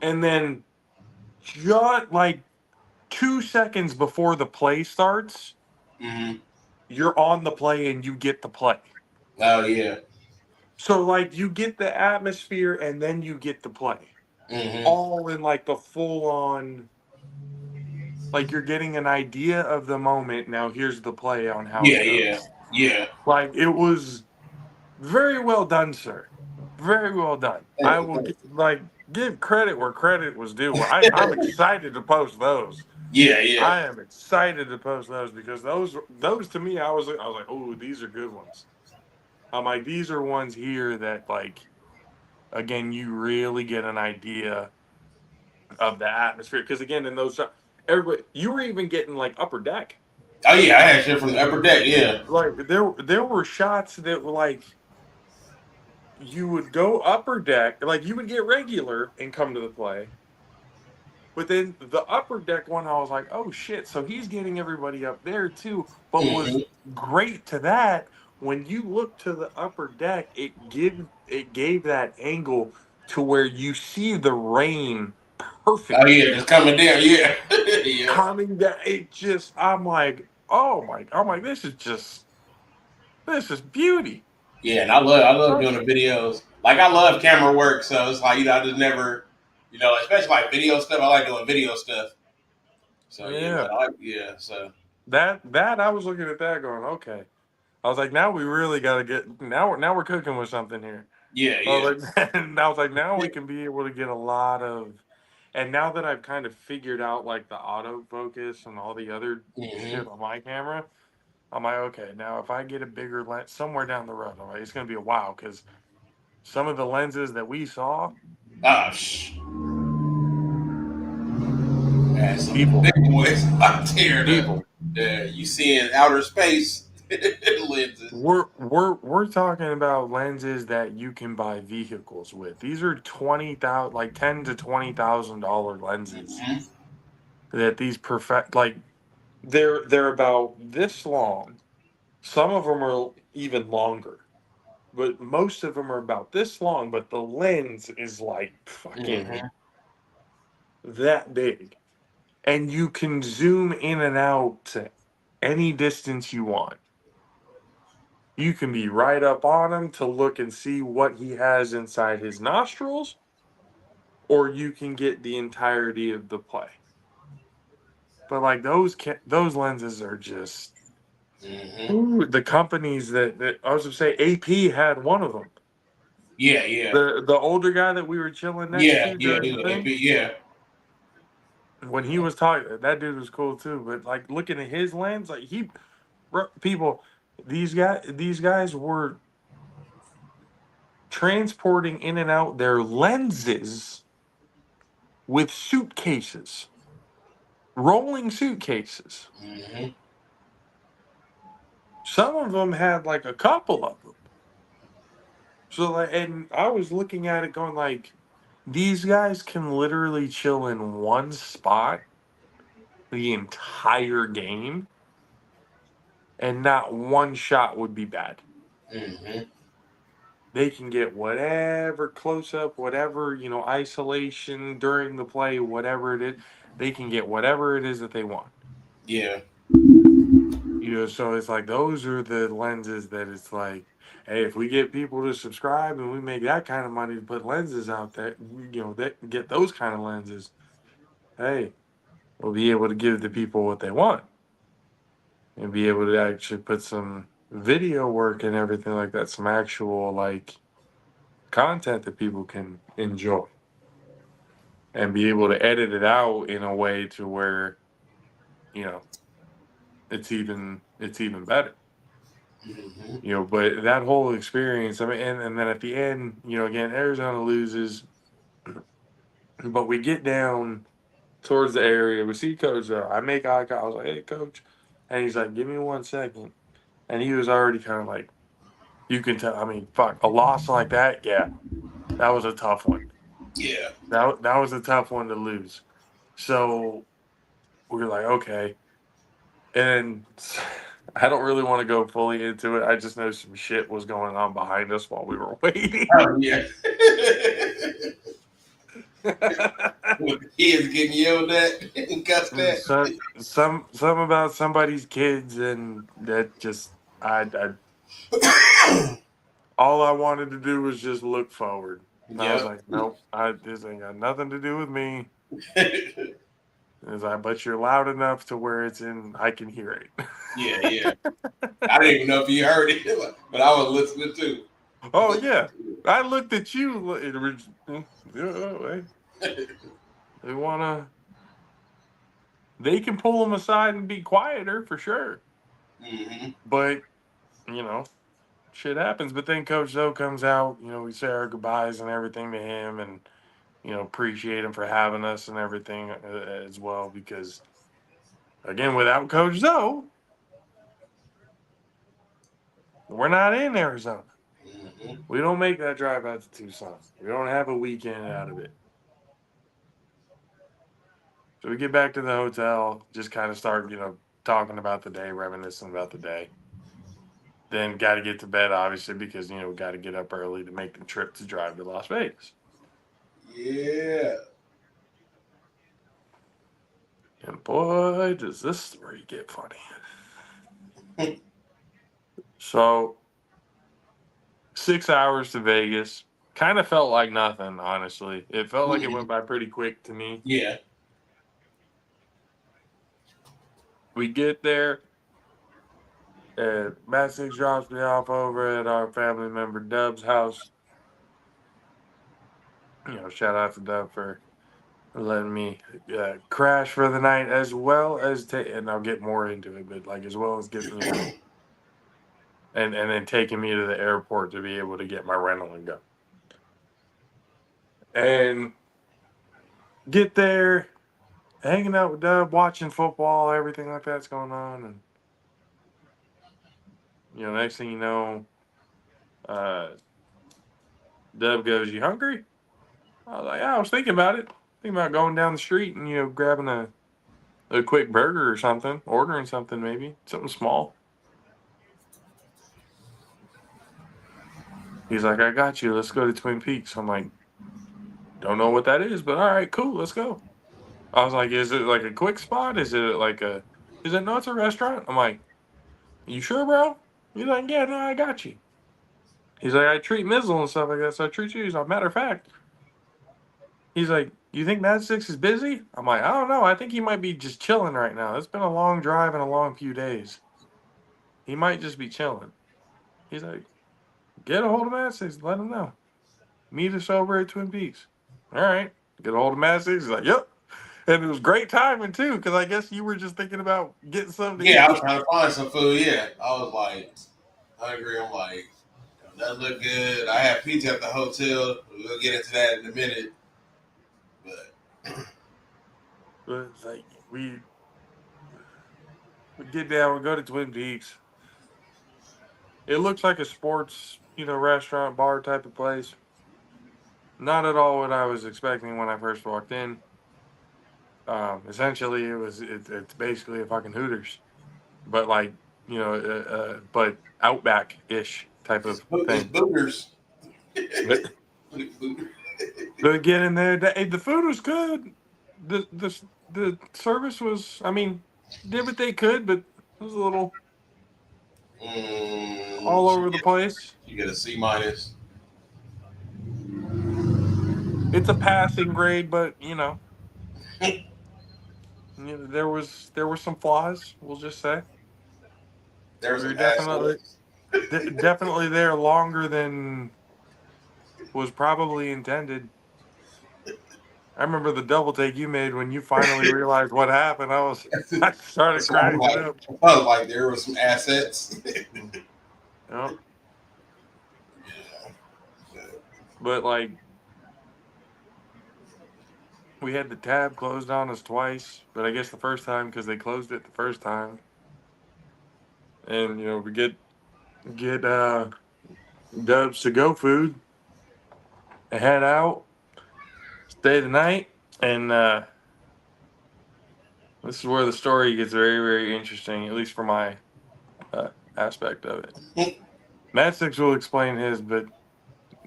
And then just like 2 seconds before the play starts, Mm-hmm. you're on the play and you get the play. Oh yeah. So like you get the atmosphere and then you get the play. Mm-hmm. All in like the full on, like you're getting an idea of the moment. Now here's the play on how Yeah, it yeah, goes. yeah. Like it was very well done, sir. Very well done. I Thank you, will thank give credit where credit was due. I'm you. excited to post those. Yeah, yeah, I am excited to post those because those to me, I was like, oh, these are good ones. I'm like, these are ones here that like, again, you really get an idea of the atmosphere. Because again, in those, everybody, you were even getting like upper deck. Oh yeah, I had shit from the upper deck. Yeah. Like there were shots that were like, you would go upper deck, like you would get regular and come to the play. But then the upper deck one, I was like, oh shit. So he's getting everybody up there too. But was Mm-hmm. great to that, when you look to the upper deck, it gave that angle to where you see the rain Oh perfectly yeah, just coming down. Yeah, yeah, coming down. It just, I'm like, oh my, I'm like, this is beauty. yeah. And I love doing the videos. Like I love camera work, so it's like I just never, especially like video stuff. I like doing video stuff. So yeah, man, Yeah. So That I was looking at that going, okay. I was like, now we really got to get now we're cooking with something here. yeah, I yeah. was like, and I was like, now we can be able to get a lot of, and now that I've kind of figured out like the autofocus and all the other Mm-hmm. shit on my camera, I'm like, okay, now if I get a bigger lens somewhere down the road, I'm like, it's gonna be a while because some of the lenses that we saw, Ah, man, some of the people, big boys out there. people. You see in outer space lenses. We're talking about lenses that you can buy vehicles with. These are 20,000, like $10,000 to $20,000 lenses Mm-hmm. that these perfect, like they're about this long. Some of them are even longer, but most of them are about this long. But the lens is like fucking Mm-hmm. that big, and you can zoom in and out to any distance you want. You can be right up on him to look and see what he has inside his nostrils, or you can get the entirety of the play. But like those lenses are just, Mm-hmm. ooh, the companies that I was gonna say AP had one of them. Yeah, yeah, The older guy that we were chilling next yeah, to yeah. during He the was thing, AP, yeah. when he was talking, that dude was cool too. But like looking at his lens, like people, these guys were transporting in and out their lenses with suitcases, rolling suitcases. Mm-hmm. Some of them had like a couple of them. So like, and I was looking at it going like, these guys can literally chill in one spot the entire game, and not one shot would be bad. Mm-hmm. They can get whatever close up, whatever, isolation during the play, whatever it is. They can get whatever it is that they want. Yeah. So it's like those are the lenses that it's like, hey, if we get people to subscribe and we make that kind of money to put lenses out there, that get those kind of lenses. Hey, will be able to give the people what they want and be able to actually put some video work and everything like that, some actual like content that people can enjoy and be able to edit it out in a way to where, you know, it's even better. Mm-hmm. You know, but that whole experience, I mean, and then at the end, you know, again, Arizona loses, but we get down towards the area. We see Coach though. I make eye contact. I was like, "Hey, Coach," and he's like, "Give me 1 second." And he was already kind of like, you can tell. I mean, fuck, a loss like that, yeah, that was a tough one. Yeah. That was a tough one to lose. So we were like, okay, and I don't really want to go fully into it. I just know some shit was going on behind us while we were waiting. Oh, yeah. With the kids getting yelled at and cussed at. Some about somebody's kids, and that just I all I wanted to do was just look forward. And I was Yep. like, nope, this ain't got nothing to do with me. But you're loud enough to where it's in, I can hear it. Yeah, yeah. I didn't even know if you heard it, but I was listening too. Oh yeah, I looked at you. They wanna, they can pull them aside and be quieter for sure. Mm-hmm. But you know, shit happens. But then Coach Zoe comes out. You know, we say our goodbyes and everything to him, and you know, appreciate him for having us and everything as well. Because again, without Coach Zoe, we're not in Arizona. Mm-hmm. We don't make that drive out to Tucson. We don't have a weekend out of it. So we get back to the hotel, just kind of start, you know, talking about the day, reminiscing about the day. Then got to get to bed, obviously, because, you know, we got to get up early to make the trip to drive to Las Vegas. Yeah. And boy, does this story get funny. So 6 hours to Vegas. Kind of felt like nothing, honestly. It felt like it went by pretty quick to me. Yeah. We get there, and Matt Six drops me off over at our family member Dub's house. You know, shout out to Dub for letting me crash for the night, as well as and I'll get more into it, but like as well as getting, you know, and then taking me to the airport to be able to get my rental and go. And get there, hanging out with Dub, watching football, everything like that's going on, and you know, next thing you know, uh, Dub goes, "You hungry?" I was like, "Yeah, I was thinking about it. Thinking about going down the street and, you know, grabbing a quick burger or something, ordering something maybe, something small." He's like, "I got you. Let's go to Twin Peaks." I'm like, "Don't know what that is, but all right, cool. Let's go." I was like, "Is it like a quick spot? Is it like a, is it, no, it's a restaurant?" I'm like, "You sure, bro?" He's like, "Yeah, no, I got you." He's like, "I treat Mizzle and stuff like that, so I treat you." He's like, "Matter of fact," he's like, "You think Mad Six is busy?" I'm like, "I don't know. I think he might be just chilling right now. It's been a long drive and a long few days. He might just be chilling." He's like, "Get a hold of Mad Six, let him know. Meet us over at Twin Peaks." All right. Get a hold of Mad Six. He's like, "Yep." And it was great timing too, because I guess you were just thinking about getting something to Yeah, I eat. was trying to find some food. Yeah. I was like hungry. I'm like, that look good. I have pizza at the hotel. We'll get into that in a minute. But But it's like we get down, we go to Twin Peaks. It looks like a sports, you know, restaurant, bar type of place. Not at all what I was expecting when I first walked in. Essentially, it's basically a fucking Hooters, but like, you know, but Outback ish type of it's thing. booters. But get in there. The food was good. The service was, I mean, did what they could, but it was a little all over the place. You get a C minus. It's a passing grade, but you know, You know, there were some flaws. We'll just say There were we were some assholes. definitely there longer than was probably intended. I remember the double take you made when you finally realized what happened. I started So I'm cracking like, up. there were some assets. Yep. But like we had the tab closed on us twice, but I guess the first time because they closed it the first time, and you know we get Dubs to go food, and head out, stay the night, and this is where the story gets very very interesting, at least for my uh, aspect of it. Matt Six will explain his, but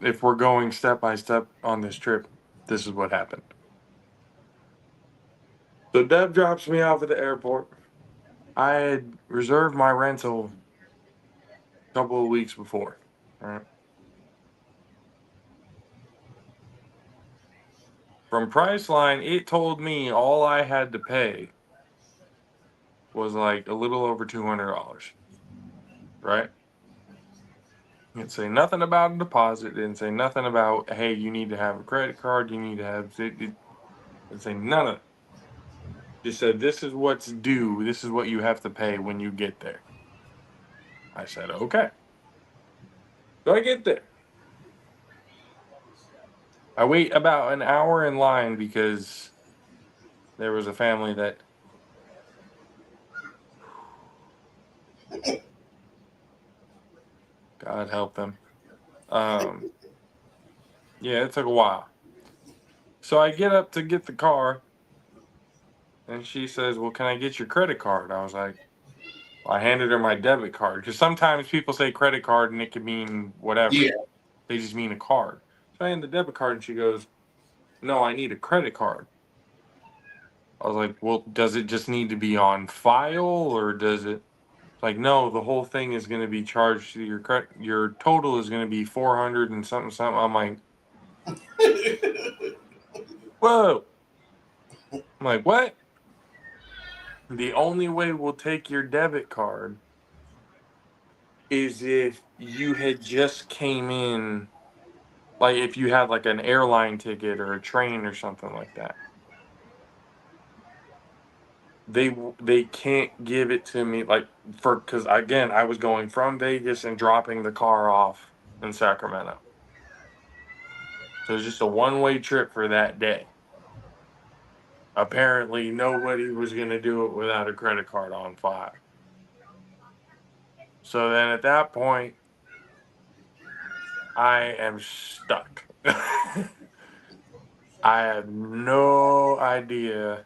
if we're going step by step on this trip, this is what happened. So Deb drops me off at the airport. I had reserved my rental a couple of weeks before. All right. From Priceline, it told me all I had to pay was like a little over $200. Right? It didn't say nothing about a deposit. It didn't say nothing about, hey, you need to have a credit card. You need to have. It didn't say none of it. Just said, this is what's due. This is what you have to pay when you get there. I said, okay. So I get there. I wait about an hour in line because there was a family that, God help them. Yeah, it took a while. So I get up to get the car, and she says, well, can I get your credit card? I was like, I handed her my debit card because sometimes people say credit card and it can mean whatever. Yeah. They just mean a card. So I hand the debit card, and she goes, no, I need a credit card. I was like, well, does it just need to be on file or does it? Like, no, the whole thing is going to be charged to your credit. Your total is going to be 400 and something, something. I'm like, whoa. I'm like, what? The only way we'll take your debit card is if you had just came in, like if you had like an airline ticket or a train or something like that. They can't give it to me like for because again I was going from Vegas and dropping the car off in Sacramento. So it was just a one-way trip for that day. Apparently nobody was gonna do it without a credit card on file. So then at that point, I am stuck. I have no idea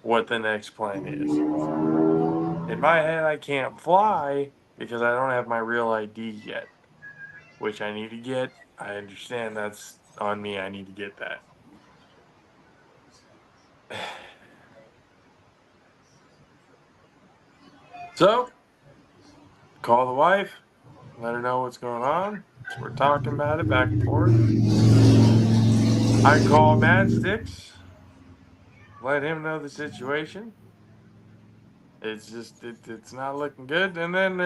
what the next plan is. In my head, I can't fly because I don't have my real ID yet, which I need to get. I understand that's on me. I need to get that. So, call the wife, let her know what's going on. So we're talking about it back and forth. I call Mad Sticks, let him know the situation. It's just it's not looking good. And then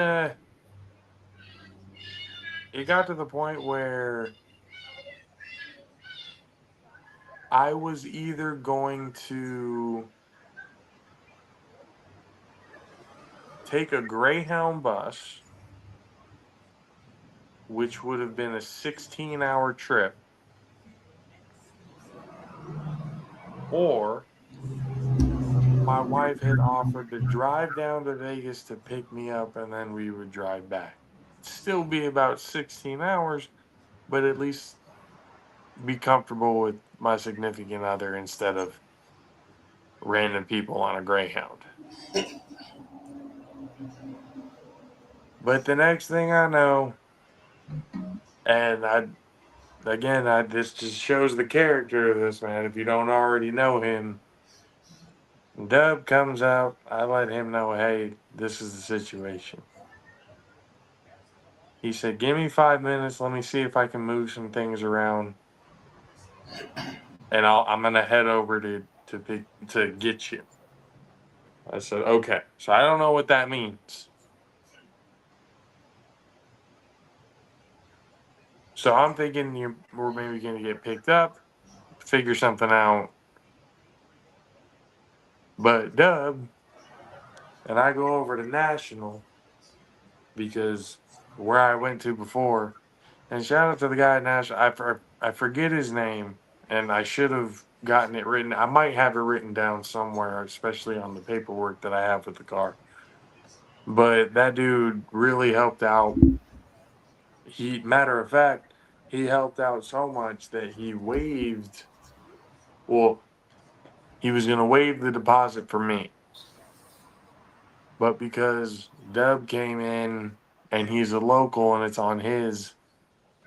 it got to the point where I was either going to take a Greyhound bus, which would have been a 16-hour trip, or my wife had offered to drive down to Vegas to pick me up and then we would drive back. Still be about 16 hours, but at least be comfortable with my significant other instead of random people on a Greyhound. But the next thing I know, and this just shows the character of this man. If you don't already know him, Dub comes out. I let him know, hey, this is the situation. He said, give me 5 minutes. Let me see if I can move some things around. And I'm going to head over to get you. I said, okay. So I don't know what that means. So I'm thinking we're maybe going to get picked up, figure something out. But Dub and I go over to National because where I went to before, and shout out to the guy at National. I forget his name, and I should have gotten it written. I might have it written down somewhere, especially on the paperwork that I have with the car. But that dude really helped out. Matter of fact, he helped out so much that he waived. Well, he was going to waive the deposit for me, but because Dub came in and he's a local and it's on his,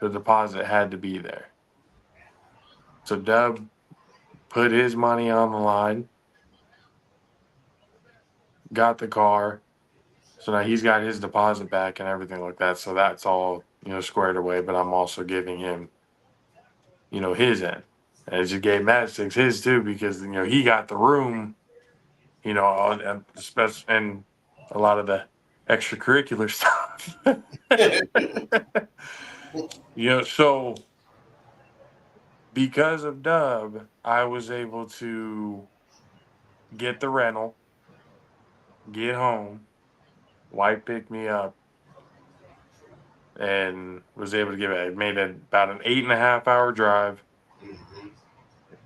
the deposit had to be there. So Dub put his money on the line, got the car. So now he's got his deposit back and everything like that. So that's all, squared away. But I'm also giving him, his end. And I just gave Matt Six his too because, he got the room, and a lot of the extracurricular stuff. So because of Dub, I was able to get the rental, get home, wife picked me up, and was able to give it. I made it about an 8.5 hour drive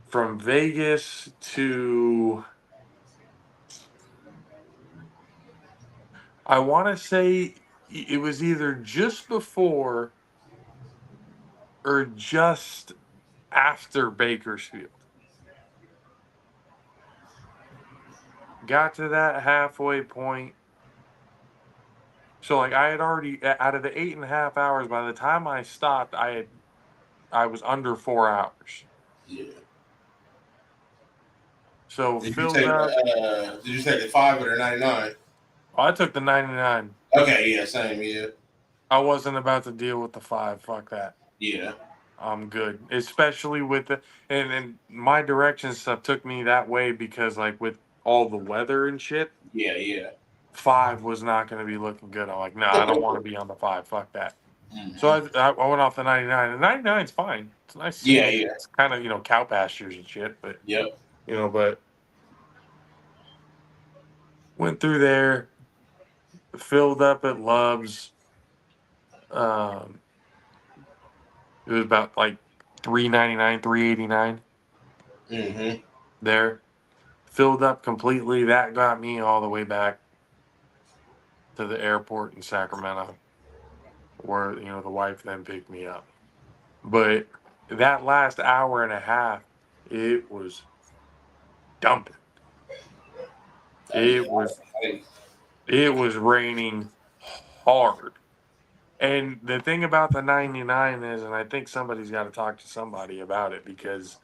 from Vegas to, I want to say it was either just before or just after Bakersfield. Got to that halfway point. So like I had already, out of the 8.5 hours, by the time I stopped, I was under 4 hours. Yeah. So Did you filled take up. did you take the 5 or the 99? I took the 99. Okay, yeah, same, yeah. I wasn't about to deal with the 5. Fuck that. Yeah. I'm good. Especially with and my direction stuff took me that way because like with all the weather and shit, Yeah, yeah. 5 was not going to be looking good. I'm like, nah, I don't want to be on the 5. Fuck that. Mhm. So I went off the 99. The 99 is fine. It's nice. Yeah, yeah. It's kind of, cow pastures and shit, but Yep. but went through there, filled up at Love's. It was about like $3.99, $3.89 Mm-hmm. there. Filled up completely. That got me all the way back to the airport in Sacramento, where the wife then picked me up. But that last hour and a half, it was dumping. It was raining hard. And the thing about the 99 is, and I think somebody's got to talk to somebody about it, because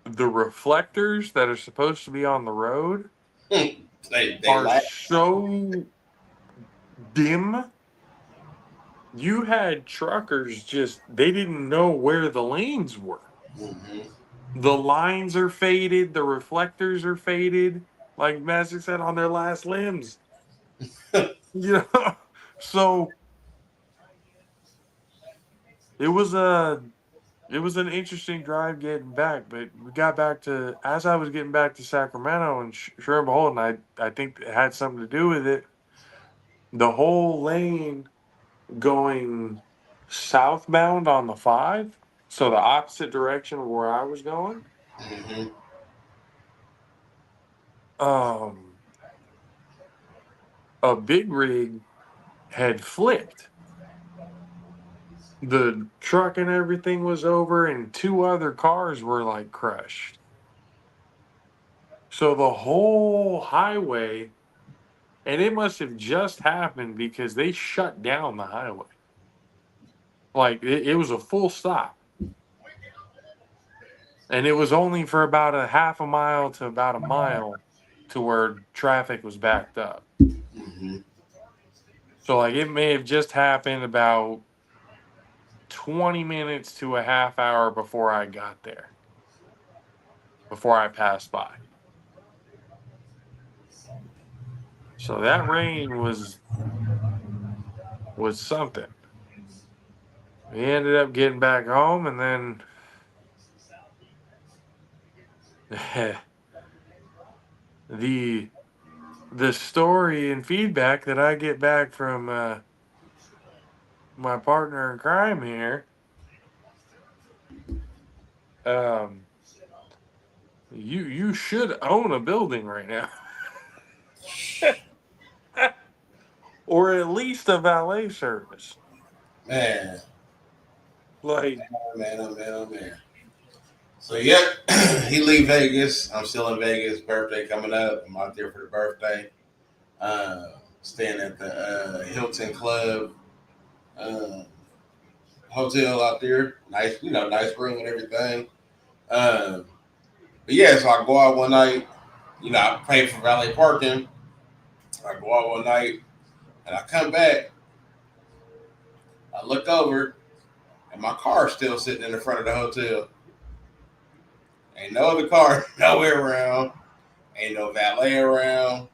the reflectors that are supposed to be on the road they are laugh. so dim. You had truckers they didn't know where the lanes were. Mm-hmm. The lines are faded, the reflectors are faded, like Magic said, on their last limbs. So it was an interesting drive getting back, but we got back to, as I was getting back to Sacramento, and sure and behold, and I think it had something to do with it. The whole lane going southbound on the 5, so the opposite direction of where I was going, Mm-hmm. a big rig had flipped. The truck and everything was over, and 2 other cars were like crushed. So the whole highway, and it must have just happened because they shut down the highway. Like it was a full stop. And it was only for about a half a mile to about a mile to where traffic was backed up. Mm-hmm. So like it may have just happened about 20 minutes to a half hour before I got there. before I passed by. So that rain was something. We ended up getting back home, and then the story and feedback that I get back from my partner in crime here, you should own a building right now, or at least a valet service. Man, Like, oh man. So yeah, he leave Vegas. I'm still in Vegas. Birthday coming up. I'm out there for the birthday. Staying at the Hilton Club hotel out there. Nice, nice room and everything. But yeah, so I go out one night. I pay for valet parking. I go out one night and I come back. I look over and my car's still sitting in the front of the hotel. Ain't no other car nowhere around. Ain't no valet around.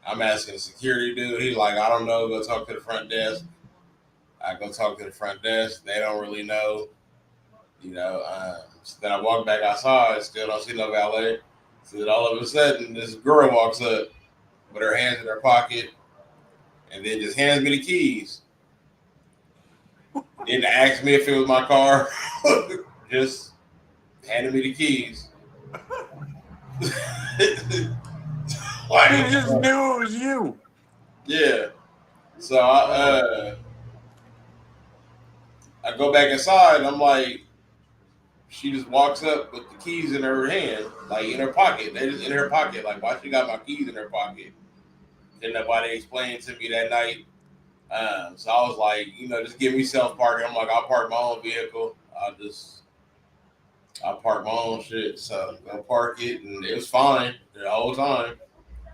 I'm asking the security dude. He's like, I don't know. Go talk to the front desk. I go talk to the front desk. They don't really know. So then I walk back outside. Still don't see no valet. So then all of a sudden, this girl walks up with her hands in her pocket and then just hands me the keys. Didn't ask me if it was my car. Just handed me the keys. Like, you just knew it was you. Yeah. So I go back inside and I'm like, she just walks up with the keys in her hand, like in her pocket. They just in her pocket. Like, why she got my keys in her pocket? Didn't nobody explain to me that night. So I was like, just give me self-parking. I'm like, I'll park my own vehicle. I'll park my own shit. So I'll park it, and it was fine the whole time.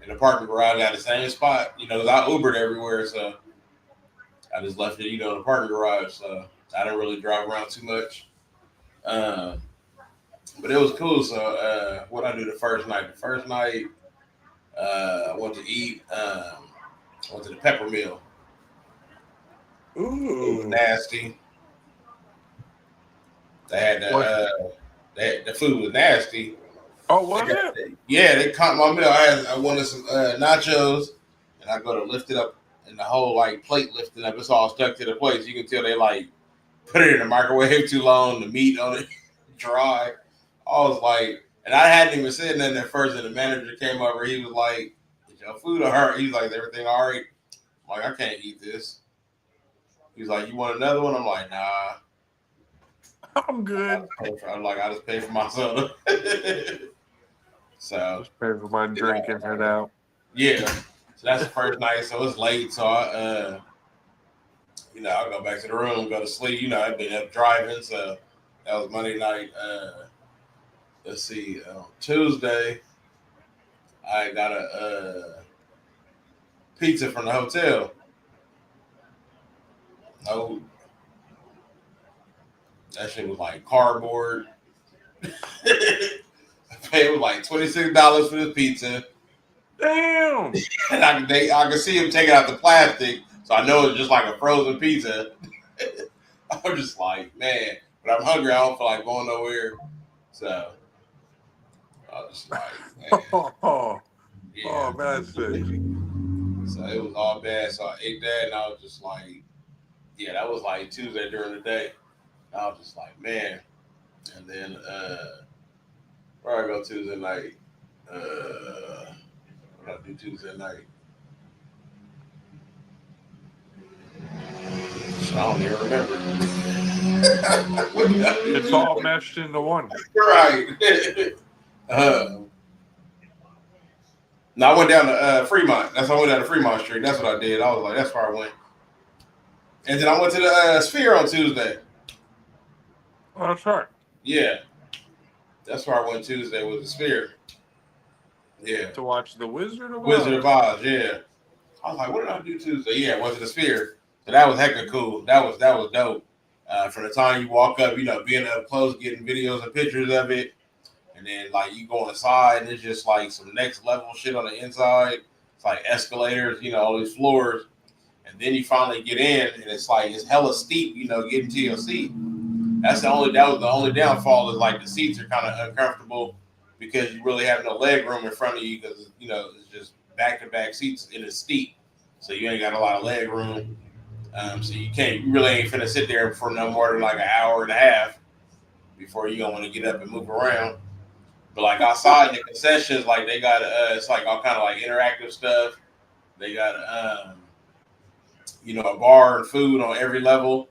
And the parking garage got the same spot, because I Ubered everywhere. So I just left it, in the parking garage. So I didn't really drive around too much. But it was cool. So what I do the first night? The first night, I went to eat. Went to the pepper mill. Ooh, it was nasty. They had the food was nasty. Oh, was it? Yeah, they caught my meal. I wanted some nachos, and I go to lift it up, and the whole plate lifted up. It's all stuck to the plate. So you can tell they put it in the microwave too long. The meat on it dry. I was like, and I hadn't even said nothing at first. And the manager came over. He was like, "Is your food all right?" He's like, "Is everything all right?" I'm like, "I can't eat this." He's like, "You want another one?" I'm like, "Nah, I'm good." I'm like, I just pay for my soda. So just pay for my drink and head out. Yeah. So that's the first night. So it's late. So I I'll go back to the room, go to sleep. I've been up driving. So that was Monday night. Let's see. Tuesday, I got a pizza from the hotel. Oh, that shit was cardboard. I paid $26 for this pizza. Damn. And I could see him taking out the plastic, so I know it's just like a frozen pizza. I'm just like, man, but I'm hungry. I don't feel like going nowhere. So I was just like, man. Yeah. That's sick. So it was all bad. So I ate that, and I was just like, yeah, that was Tuesday during the day. I was just like, man. And then where I go Tuesday night? What I do Tuesday night? So I don't even remember. It's all meshed into one. Right. No, I went down to Fremont. I went down to Fremont Street. That's what I did. I was like, that's where I went. And then I went to the Sphere on Tuesday. Oh, that's right. Yeah. That's where I went Tuesday with the Sphere. Yeah. To watch The Wizard of Oz. Wizard of Oz, yeah. I was like, what did I do Tuesday? Yeah, I went to the Sphere. So that was hecka cool. That was dope. From the time you walk up, being up close, getting videos and pictures of it. And And then like you go inside, and it's just like some next level shit on the inside. It's like escalators, all these floors. And then you finally get in, and it's like it's hella steep, getting to your seat. That was the only downfall is like the seats are kind of uncomfortable because you really have no leg room in front of you because it's just back to back seats and it's steep, so you ain't got a lot of leg room. So you really ain't finna sit there for no more than like an hour and a half before you gonna want to get up and move around. But like outside in the concessions, like they got it's like all kind of like interactive stuff. They got a bar and food on every level.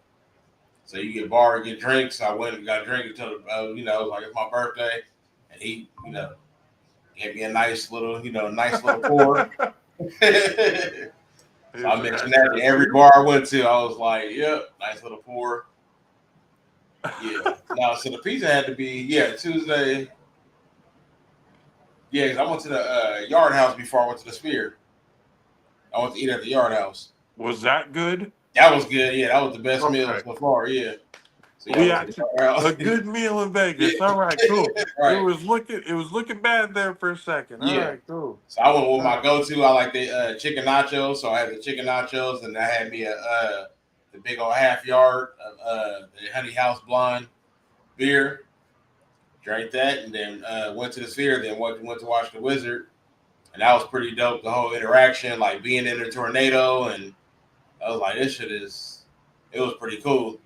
So you get bar and get drinks. I went and got a drink until it was like it's my birthday, and he gave me a nice little pour. So I mentioned that to every bar I went to. I was like, "Yep, nice little pour." Yeah. Now, so the pizza had to be Tuesday. Yeah, because I went to the Yard House before I went to the Sphere. I went to eat at the Yard House. Was that good? That was good. Yeah, that was the best meal so far. Yeah. So a good meal in Vegas. Yeah. All right, cool. Right. It was looking bad there for a second. All right, cool. So I went with my go-to. I like the chicken nachos. So I had the chicken nachos, and I had me the big old half yard of the Honey House Blonde beer. Drank that, and then went to the Sphere. Then went to watch the Wizard, and that was pretty dope. The whole interaction, like being in a tornado, and I was like, it was pretty cool.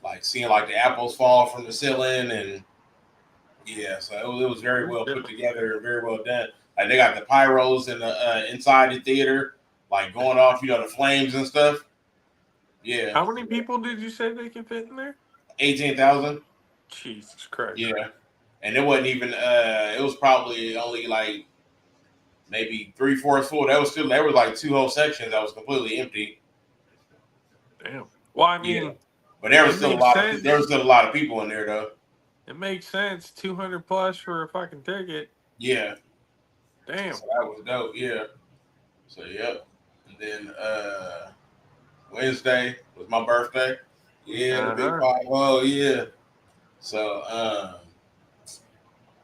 Like seeing like the apples fall from the ceiling, and so it was very well put together and very well done. Like they got the pyros in the inside the theater, like going off, the flames and stuff. Yeah. How many people did you say they can fit in there? 18,000. Jesus Christ. Yeah, and it wasn't even. It was probably only like maybe 3/4 full. There was like two whole sections that was completely empty. Damn. Well, I mean. But there was still a lot of people in there though. It makes sense. 200 plus for a fucking ticket. Yeah. Damn. So that was dope. Yeah. So yep. And then Wednesday was my birthday. Yeah, the big 5-0. Yeah. So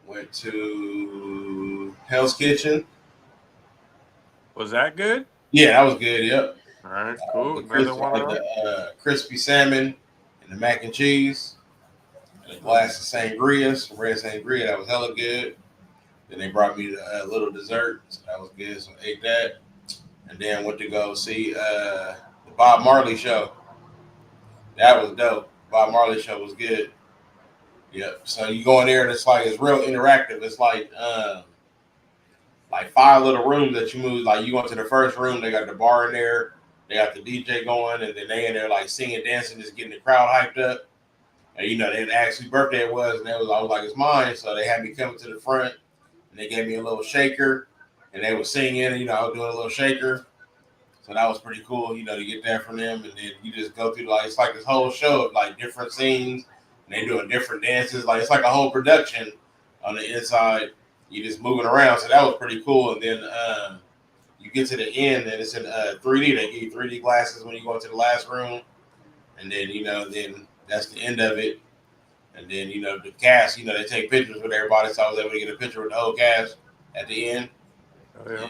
went to Hell's Kitchen. Was that good? Yeah, that was good. Yep. All right, cool. The crispy salmon and the mac and cheese, and a glass of sangria, some red sangria. That was hella good. Then they brought me a little dessert, so that was good. So I ate that, and then went to go see the Bob Marley show. That was dope. Bob Marley show was good. Yep. So you go in there, and it's real interactive. It's like 5 little rooms that you move. Like you go into the first room, they got the bar in there. They got the DJ going, and then they in there like singing, dancing, just getting the crowd hyped up. And they asked whose birthday it was, and I was like, it's mine. So they had me come to the front, and they gave me a little shaker, and they were singing, I was doing a little shaker. So that was pretty cool, to get that from them. And then you just go through it's like this whole show of like different scenes, and they doing different dances. Like it's like a whole production on the inside. You just moving around, so that was pretty cool. And then you get to the end, and it's in 3D. They give you 3D glasses when you go into the last room, and then then that's the end of it. And then the cast, they take pictures with everybody, so I was able to get a picture with the whole cast at the end. Oh yeah.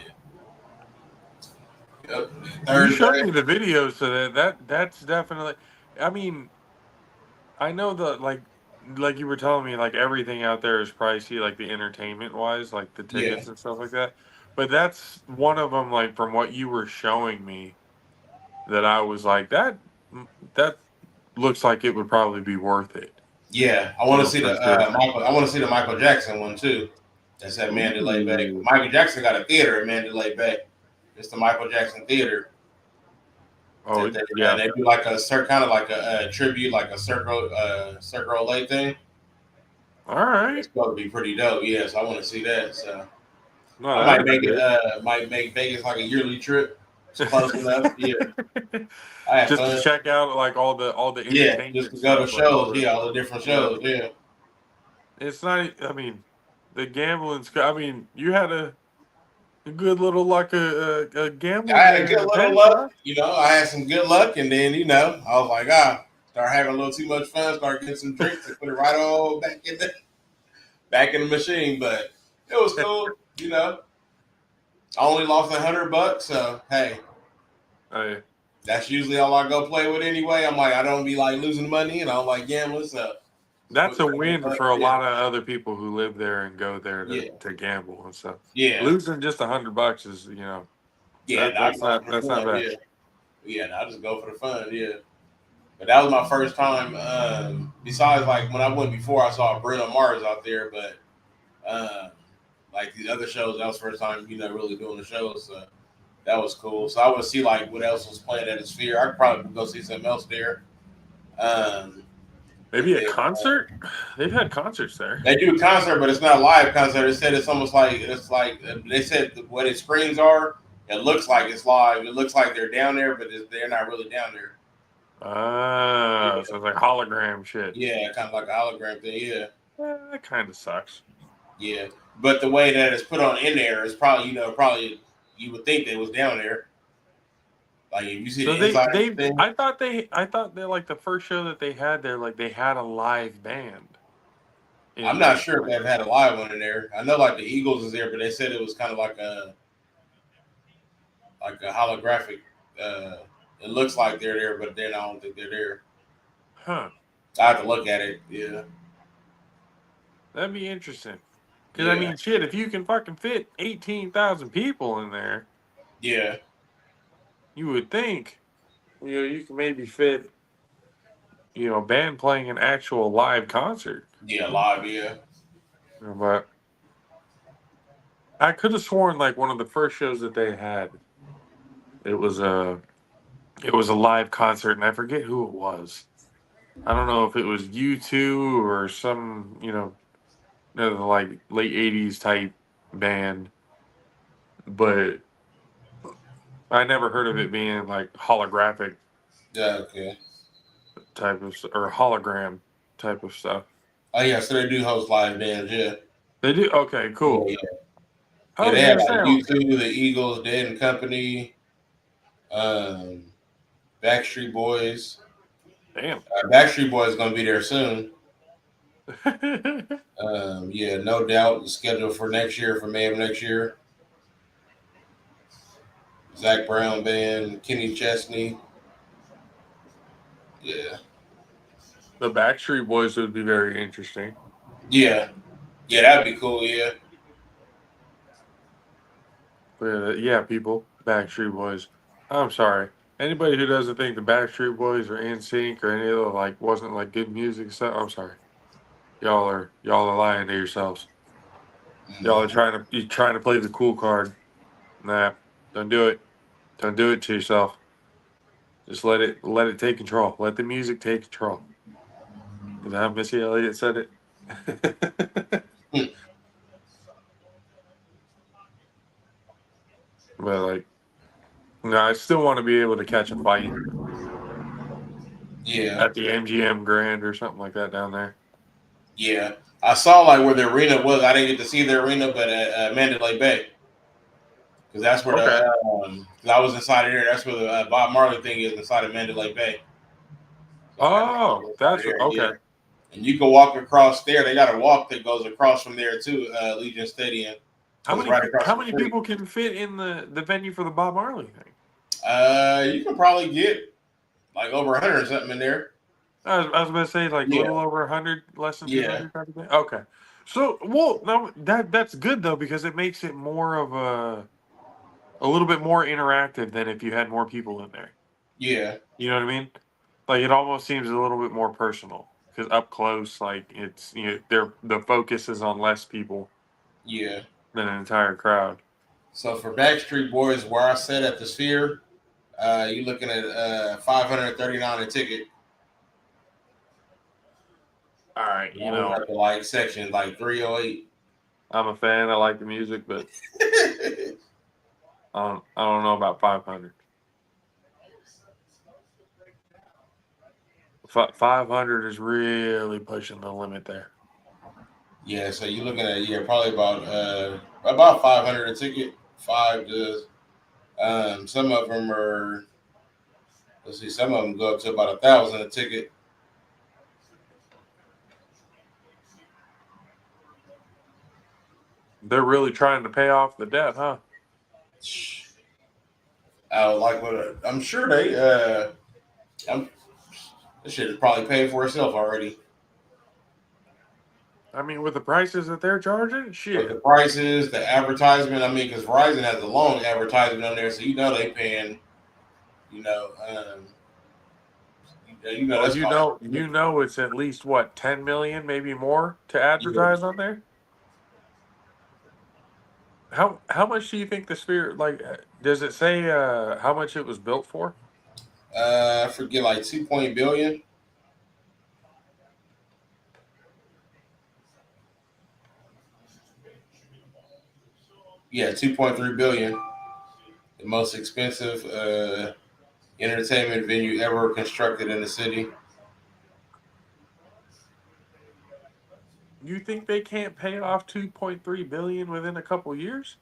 Yep. You showed me the videos, so that's definitely. I mean, I know like you were telling me, like everything out there is pricey, like the entertainment wise, like the tickets and stuff like that. But that's one of them, like from what you were showing me, that I was like, that looks like it would probably be worth it. Yeah, I want to see I want to see the Michael Jackson one too. That's at Mandalay Bay. Michael Jackson got a theater at Mandalay Bay. It's the Michael Jackson Theater. Oh, they do like a kind of like a tribute, like a Circle Lake thing. All right, it's supposed to be pretty dope. Yeah, so I want to see that. So no, I might make Vegas like a yearly trip. It's close enough. Yeah, just to check out like all the entertainment. Just to go to shows. All the different shows. Yeah, it's not. I mean, the gambling. I mean, you had a good little luck, a gamble. I had a good little luck. I had some good luck, and then I was like, start having a little too much fun, start getting some drinks, and put it right all back in there. back in the machine, but it was cool. You know, I only lost $100, so hey, I, that's usually all I go play with anyway. I'm like, I don't be like losing money, and I don't like gambling, so that's put a me on win the for a yeah, lot of other people who live there and go there yeah, to gamble and stuff. yeah, Losing just $100 is, yeah. And I go for that's not fun, bad. yeah, yeah. And I just go for the fun, yeah. But that was my first time. Besides, like when I went before, I saw Bruno Mars out there, but like these other shows, that was the first time really doing the shows. So that was cool. So I would see like what else was playing at the Sphere. I could probably go see something else there. Um, and Maybe a then concert? They've had concerts there. they do a concert, but it's not a live concert. They said it's almost like they said what its screens are. It looks like it's live. It looks like they're down there, but they're not really down there. Ah, so it's like hologram shit. Yeah, kind of like a hologram thing. Yeah, That kind of sucks. yeah. But the way that it's put on in there is probably probably you would think they was down there. Like if you see So the inside of the thing. I thought they like the first show that they had there, like they had a live band I'm in not there. sure if they've had a live one in there. I know like the Eagles is there, but they said it was kind of like a holographic. It looks like they're there, but then I don't think they're there. Huh. I have to look at it. Yeah, That'd be interesting. Because, I yeah, mean, shit, if you can fucking fit 18,000 people in there, yeah, you would think, you can maybe fit, a band playing an actual live concert. yeah. Live, yeah, But I could have sworn, like, one of the first shows that they had, it was a, it was a live concert, and I forget who it was. I don't know if it was U2 or some, like late 80s type band, but I never heard of it being like holographic yeah. Okay. type of or hologram type of stuff. Oh yeah, so they do host live bands. Yeah, They do. Okay, yeah, cool. yeah. I Yeah, was they had gonna like say, U2, the Eagles, Dead and Company, um, Backstreet Boys. damn. Backstreet Boys is gonna be there soon. Yeah, no doubt. The schedule for next year, for May of next year. Zach Brown band, Kenny Chesney. Yeah, The Backstreet Boys would be very interesting. yeah, yeah. That'd be cool. Yeah, But yeah, people, Backstreet Boys. I'm sorry. Anybody who doesn't think the Backstreet Boys or NSYNC or any of the like wasn't like good music stuff, I'm sorry. Y'all are lying to yourselves. Y'all are trying to play the cool card. Nah, don't do it. Don't do it to yourself. Just let it take control. Let the music take control. Is that how Missy Elliott said it? But like, no, I still want to be able to catch a fight yeah, at the MGM Grand or something like that down there. yeah. I saw like where the arena was. I didn't get to see the arena, but at Mandalay Bay, because that's where Okay. the. Cause I was inside of there. That's where the Bob Marley thing is, inside of Mandalay Bay. So I got to Oh, go inside of that's there. okay. Yeah. And you can walk across there. They got a walk that goes across from there to Legion Stadium. It's right across How the many street. people can fit in the venue for the Bob Marley thing? You can probably get like over 100 or something in there. I was going to say like a Yeah, little over 100, less than yeah, 200 type of thing. Okay. So, well, no, that's good though because it makes it more of a little bit more interactive than if you had more people in there. yeah, You know what I mean? Like it almost seems a little bit more personal because up close, like it's the focus is on less people yeah. than an entire crowd. So for Backstreet Boys, where I sat at the Sphere, you're looking at $539 a ticket. All right, I was at the like section like 308. I'm a fan. I like the music, but I don't know about 500. 500 is really pushing the limit there. Yeah, so you're looking at probably about 500 a ticket. Five to some of them are. Let's see, some of them go up to about 1,000 a ticket. They're really trying to pay off the debt, huh? Like what? I'm sure they. This shit is probably paid for itself already. I mean, with the prices that they're charging, With the shit. prices, the advertisement. I mean, because Verizon has a long advertisement on there, so they paying. You know, Well, that's costing. it's at least what 10 million, maybe more, to Yeah. advertise on there. How much do you think the Sphere like? Does it say how much it was built for? I forget, like 2 billion. Yeah, 2.3 billion. The most expensive entertainment venue ever constructed in the city. You think they can't pay off 2.3 billion within a couple years?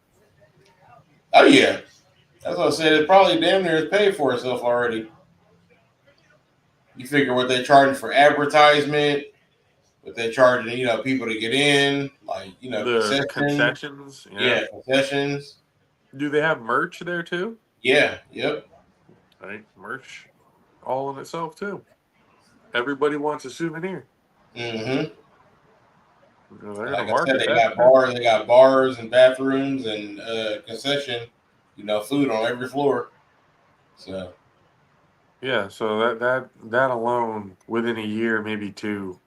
Oh yeah, that's what I said. It probably damn near is paid for itself already. You figure what they're charging for advertisement, what they're charging, people to get in, like, The concessions. concessions, yeah. Yeah, concessions. Do they have merch there too? Yeah, yep. Right, merch, all in itself too. Everybody wants a souvenir. Mm-hmm. They're And gonna like I said, market that. they got bars and bathrooms and concession, food on every floor. So Yeah, so that alone, within a year, maybe two,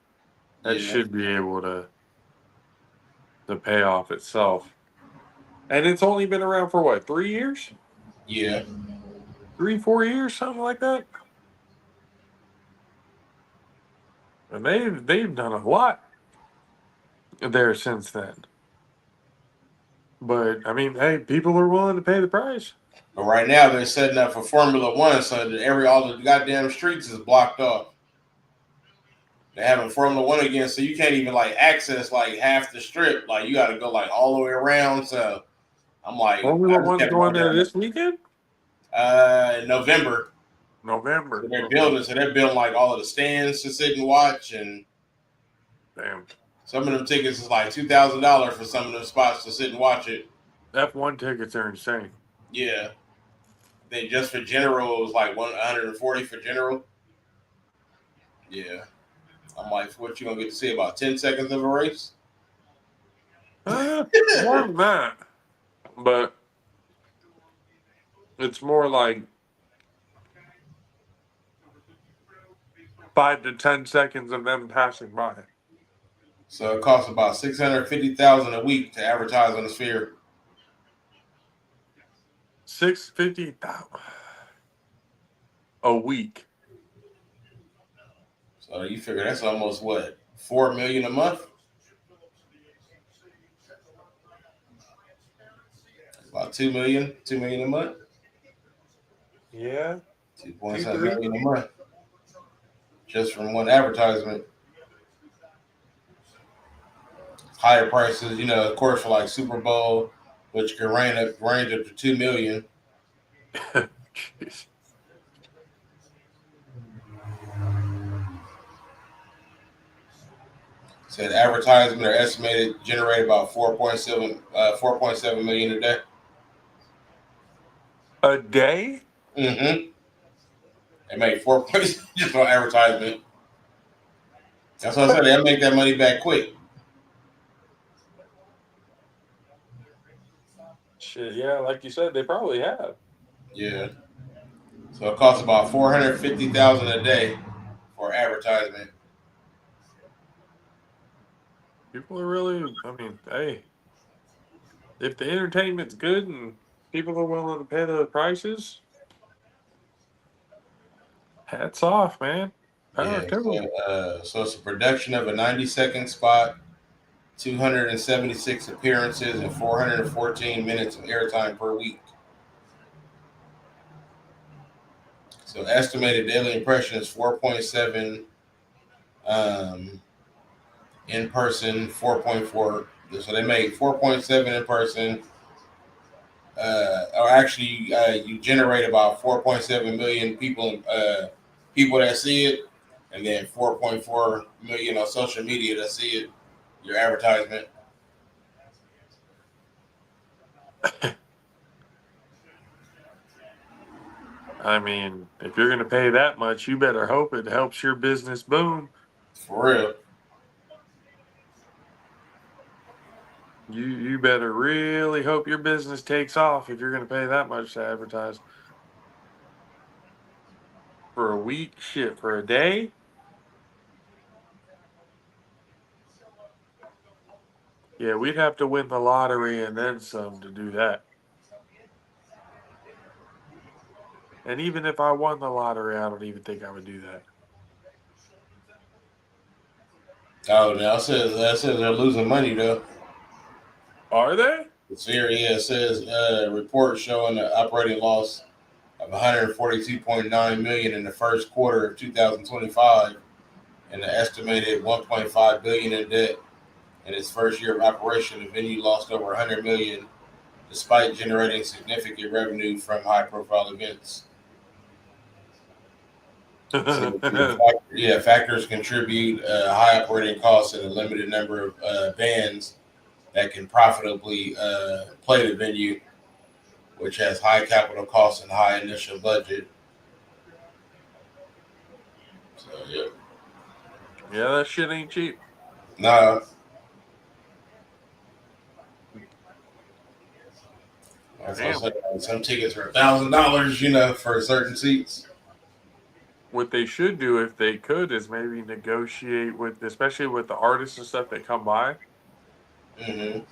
that yeah, should be able to pay off itself. And it's only been around for what, 3 years? yeah, 3, 4 years, something like that. And they've done a lot there since then. But I mean, hey, people are willing to pay the price. but right now they're setting up for Formula One, so that all the goddamn streets is blocked off. They're having Formula One again, so you can't even like access like half the strip. Like you got to go like all the way around. So I'm like, Formula I just One's kept going going there down this weekend, in November. November. So they're Okay. building, like all of the stands to sit and watch, and Damn. some of them tickets is like $2,000 for some of them spots to sit and watch it. F1 tickets are insane. Yeah, then just for general it was like 140 for general. Yeah, I'm like, what you gonna get to see about 10 seconds of a race? More than that, but it's more like 5 to 10 seconds of them passing by. So it costs about 650,000 a week to advertise on the Sphere. 650 a week. So you figure that's almost what, 4 million a month? About 2 million a month. Yeah, 2.7 million a month just from one advertisement. Higher prices, of course, for like Super Bowl, which can range up to 2 million. Jeez. Said advertisement are estimated to generate about 4.7 million a day. A day? Mm-hmm. They made 4 points just on advertisement. That's what I said. They'll make that money back quick. Shit, yeah, like you said, they probably have. Yeah. So it costs about 450,000 a day for advertisement. People are really, I mean, hey, if the entertainment's good and people are willing to pay the prices, hats off, man. Power Yeah. to them. So it's a production of a 90-second spot, 276 appearances, and 414 minutes of airtime per week. So estimated daily impressions 4.7, in person 4.4. So they made 4.7 in person. Or actually, you generate about 4.7 million people that see it, and then 4.4 million on social media that see it. Your advertisement. I mean, if you're going to pay that much, you better hope it helps your business boom. For real. You better really hope your business takes off if you're going to pay that much to advertise. For a week, shit, for a day. Yeah, we'd have to win the lottery and then some to do that. And even if I won the lottery, I don't even think I would do that. Oh, now that says they're losing money though. Are they? It's here, yeah, it says report showing an operating loss of 142.9 million in the first quarter of 2025 and an estimated 1.5 billion in debt. In its first year of operation, the venue lost over 100 million despite generating significant revenue from high-profile events. So, factors contribute high operating costs and a limited number of bands that can profitably play the venue, which has high capital costs and high initial budget. So, yeah. Yeah, that shit ain't cheap. Nah. Some tickets are $1,000, for certain seats. What they should do, if they could, is maybe negotiate with, especially with the artists and stuff that come by. Mm-hmm.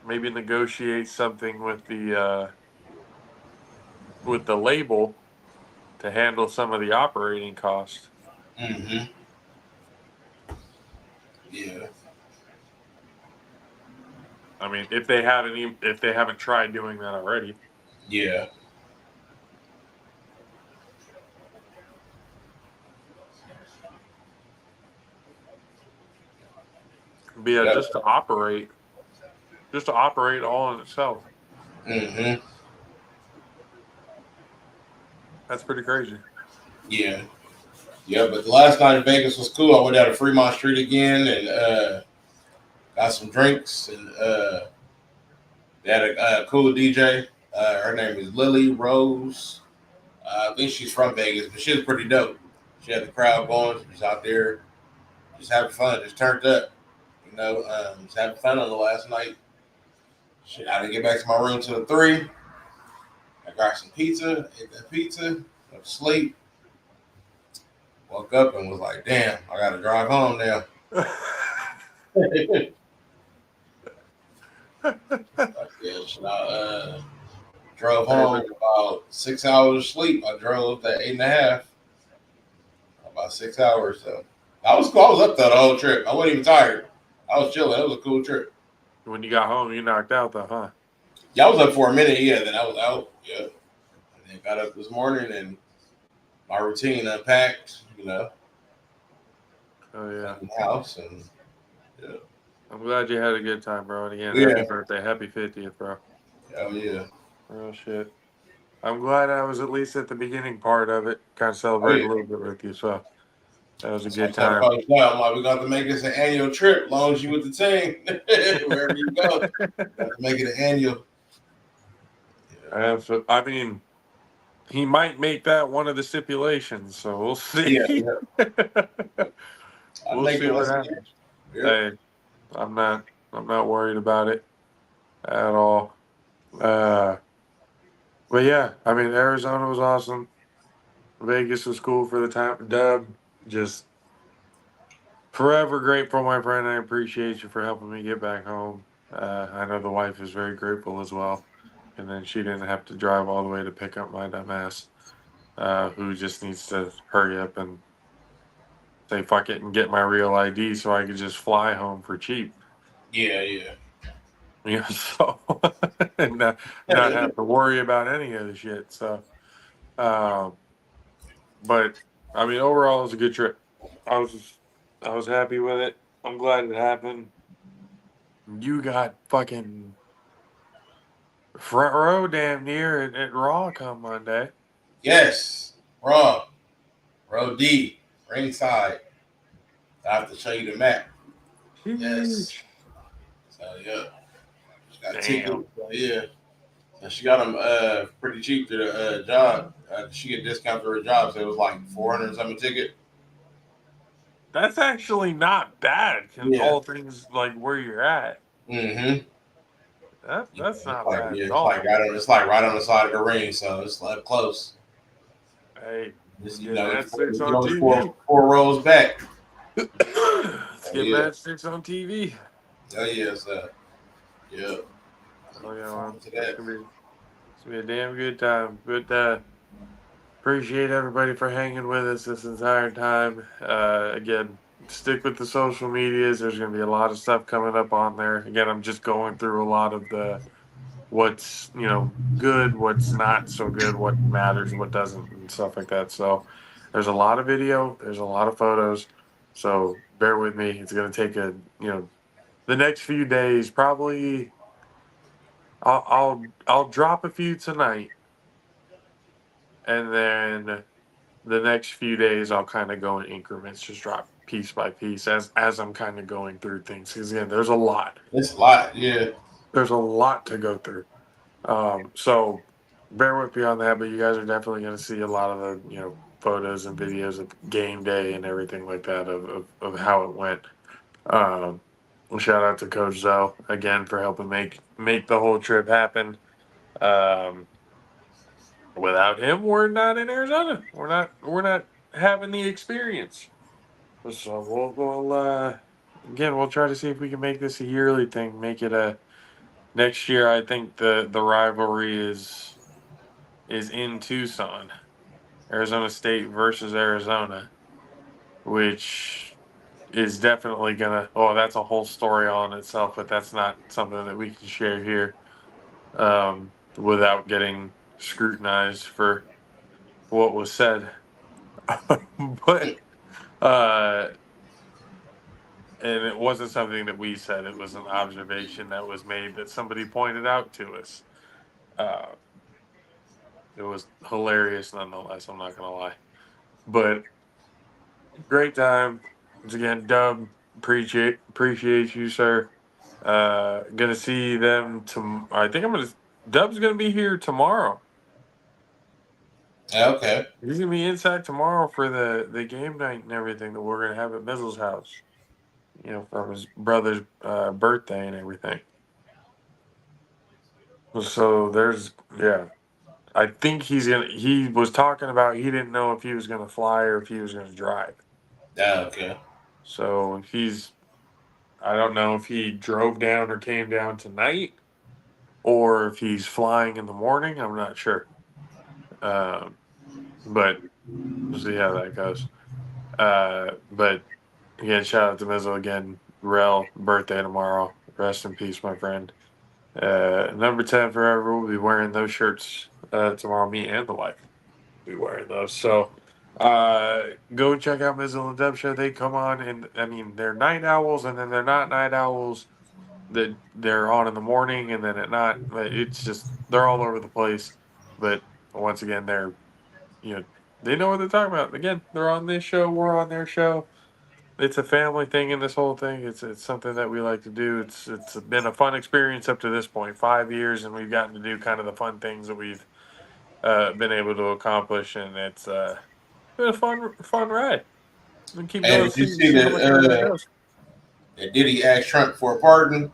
Maybe negotiate something with the label to handle some of the operating costs. Mm-hmm. Yeah. I mean, if they haven't tried doing that already. Yeah. But yeah, just to operate all in itself. Mm-hmm. That's pretty crazy. Yeah. Yeah, but the last night in Vegas was cool. I went down to Fremont Street again and got some drinks and they had a cool DJ. Her name is Lily Rose. I think she's from Vegas, but she was pretty dope. She had the crowd going. She was out there just having fun, just turned up. Just having fun on the last night. Shit, I didn't get back to my room till 3. I got some pizza, ate that pizza, went to sleep. Woke up and was like, damn, I got to drive home now. I drove home about 6 hours of sleep. I drove that 8.5. About 6 hours. So I was cool. I was up there the whole trip. I wasn't even tired. I was chilling. It was a cool trip. When you got home, you knocked out though, huh? Yeah, I was up for a minute. Yeah, then I was out. Yeah, and then got up this morning and my routine unpacked. Oh yeah. In the house and yeah. I'm glad you had a good time, bro. And again, happy birthday, happy 50th, bro. Oh yeah. Real shit. I'm glad I was at least at the beginning part of it. Kind of celebrate a little bit with you, so that was a good time. I'm like, we got to make this an annual trip, as long as you with the team. Wherever you go, got to make it an annual. Yeah. I mean, he might make that one of the stipulations, so we'll see. Yeah. We'll see what happens. Yeah. Hey, I'm not worried about it at all. But yeah, I mean, Arizona was awesome. Vegas was cool for the time. Dub, just forever grateful, my friend. I appreciate you for helping me get back home. I know the wife is very grateful as well. And then she didn't have to drive all the way to pick up my dumbass, who just needs to hurry up and say fuck it and get my real ID so I could just fly home for cheap. Yeah. You know, so and not have to worry about any of the shit. So, but I mean, overall, it was a good trip. I was happy with it. I'm glad it happened. You got fucking front row damn near at Raw come Monday. Yes, Raw, Row D, ringside. I have to show you the map. Yes. So yeah, got tickets. So, yeah. And she got them pretty cheap to the job. She get a discount for her job, so it was like 400 something ticket. That's actually not bad, Yeah. all things like where you're at. Mm-hmm. That's It's not like bad at it's like all. right on the side of the ring, so it's like close. Hey, Just, let's you get know, Mad Six you on know, TV. four rows back. Let's Oh get yeah. Mad Six on TV. Oh yeah. So yeah. Oh yeah, man. Forward to that. It's gonna be a damn good time. But appreciate everybody for hanging with us this entire time. Again, stick with the social medias. There's gonna be a lot of stuff coming up on there. Again, I'm just going through a lot of the what's good, what's not so good, what matters, what doesn't, and stuff like that. So there's a lot of video, there's a lot of photos. So bear with me. It's gonna take the next few days. Probably I'll drop a few tonight, and then the next few days I'll kind of go in increments, just drop piece by piece as I'm kind of going through things. Because again, there's a lot. It's a lot. Yeah. There's a lot to go through. So bear with me on that, but you guys are definitely going to see a lot of the photos and videos of game day and everything like that of how it went. Um, Shout out to Coach Zoe again for helping make the whole trip happen. Um, Without him, we're not in Arizona. We're not having the experience. So we'll try to see if we can make this a yearly thing. Make it a next year. I think the rivalry is in Tucson, Arizona State versus Arizona, which is definitely gonna. Oh, that's a whole story all in itself, but that's not something that we can share here without getting scrutinized for what was said. But uh, and it wasn't something that we said; it was an observation that was made that somebody pointed out to us. Uh, it was hilarious, nonetheless. I'm not gonna lie, but great time. Once again, Dub, appreciate you, sir. Gonna see them I think Dub's gonna be here tomorrow. Yeah, okay. He's gonna be inside tomorrow for the game night and everything that we're gonna have at Mizzle's house. From his brother's birthday and everything. So there's yeah. I think he was talking about he didn't know if he was gonna fly or if he was gonna drive. Yeah, okay. So I don't know if he drove down or came down tonight or if he's flying in the morning. I'm not sure. Um, but we'll see how that goes. But again, shout out to Mizzle again. Rel, birthday tomorrow. Rest in peace, my friend. Number 10 forever. We'll be wearing those shirts tomorrow. Me and the wife will be wearing those. So go check out Mizzle and Dub Show. They come on, and I mean, they're night owls, and then they're not night owls. That they're on in the morning, and then at night. It's just, they're all over the place. But once again, they know what they're talking about. Again, they're on this show, we're on their show. It's a family thing in this whole thing. It's something that we like to do. It's been a fun experience up to this point, 5 years, and we've gotten to do kind of the fun things that we've been able to accomplish, and it's been a fun ride. And keep Hey, going, did you see see see how much further it goes. that Diddy asked Trump for a pardon?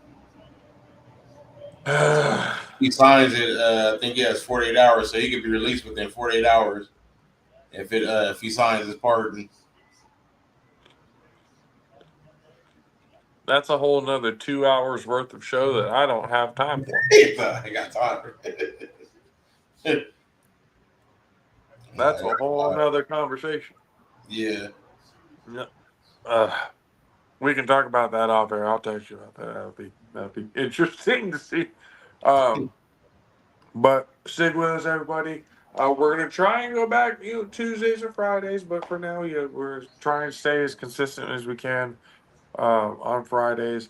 He signs it. I think he has 48 hours, so he could be released within 48 hours if he signs his pardon. That's a whole another 2 hours worth of show that I don't have time for. I got time. That's a whole nother conversation. Yeah. Yeah. Uh, we can talk about that off air. I'll text you about that. That'll be interesting to see. Um, but stick with us, everybody. We're gonna try and go back, Tuesdays or Fridays, but for now, we're trying to stay as consistent as we can on Fridays.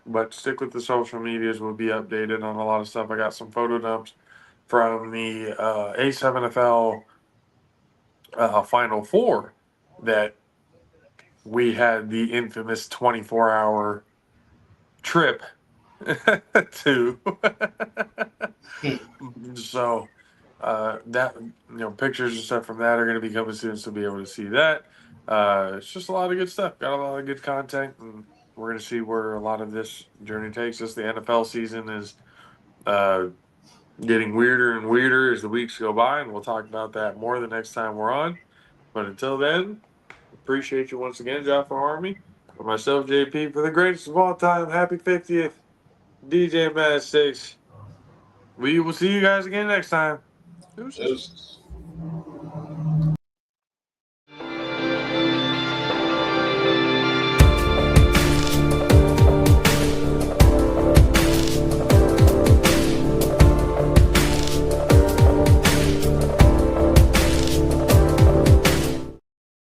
But stick with the social medias. We'll be updated on a lot of stuff. I got some photo dumps from the A7FL Final Four that we had the infamous 24-hour trip Two. So that pictures and stuff from that are going to be coming soon, so be able to see that. It's just a lot of good stuff. Got a lot of good content, and we're going to see where a lot of this journey takes us. The NFL season is getting weirder and weirder as the weeks go by, and we'll talk about that more the next time we're on. But until then, appreciate you once again, Jaffo Army. For myself, JP, for the greatest of all time, happy 50th, DJ Mad 6. We will see you guys again next time. Deuces. Deuces.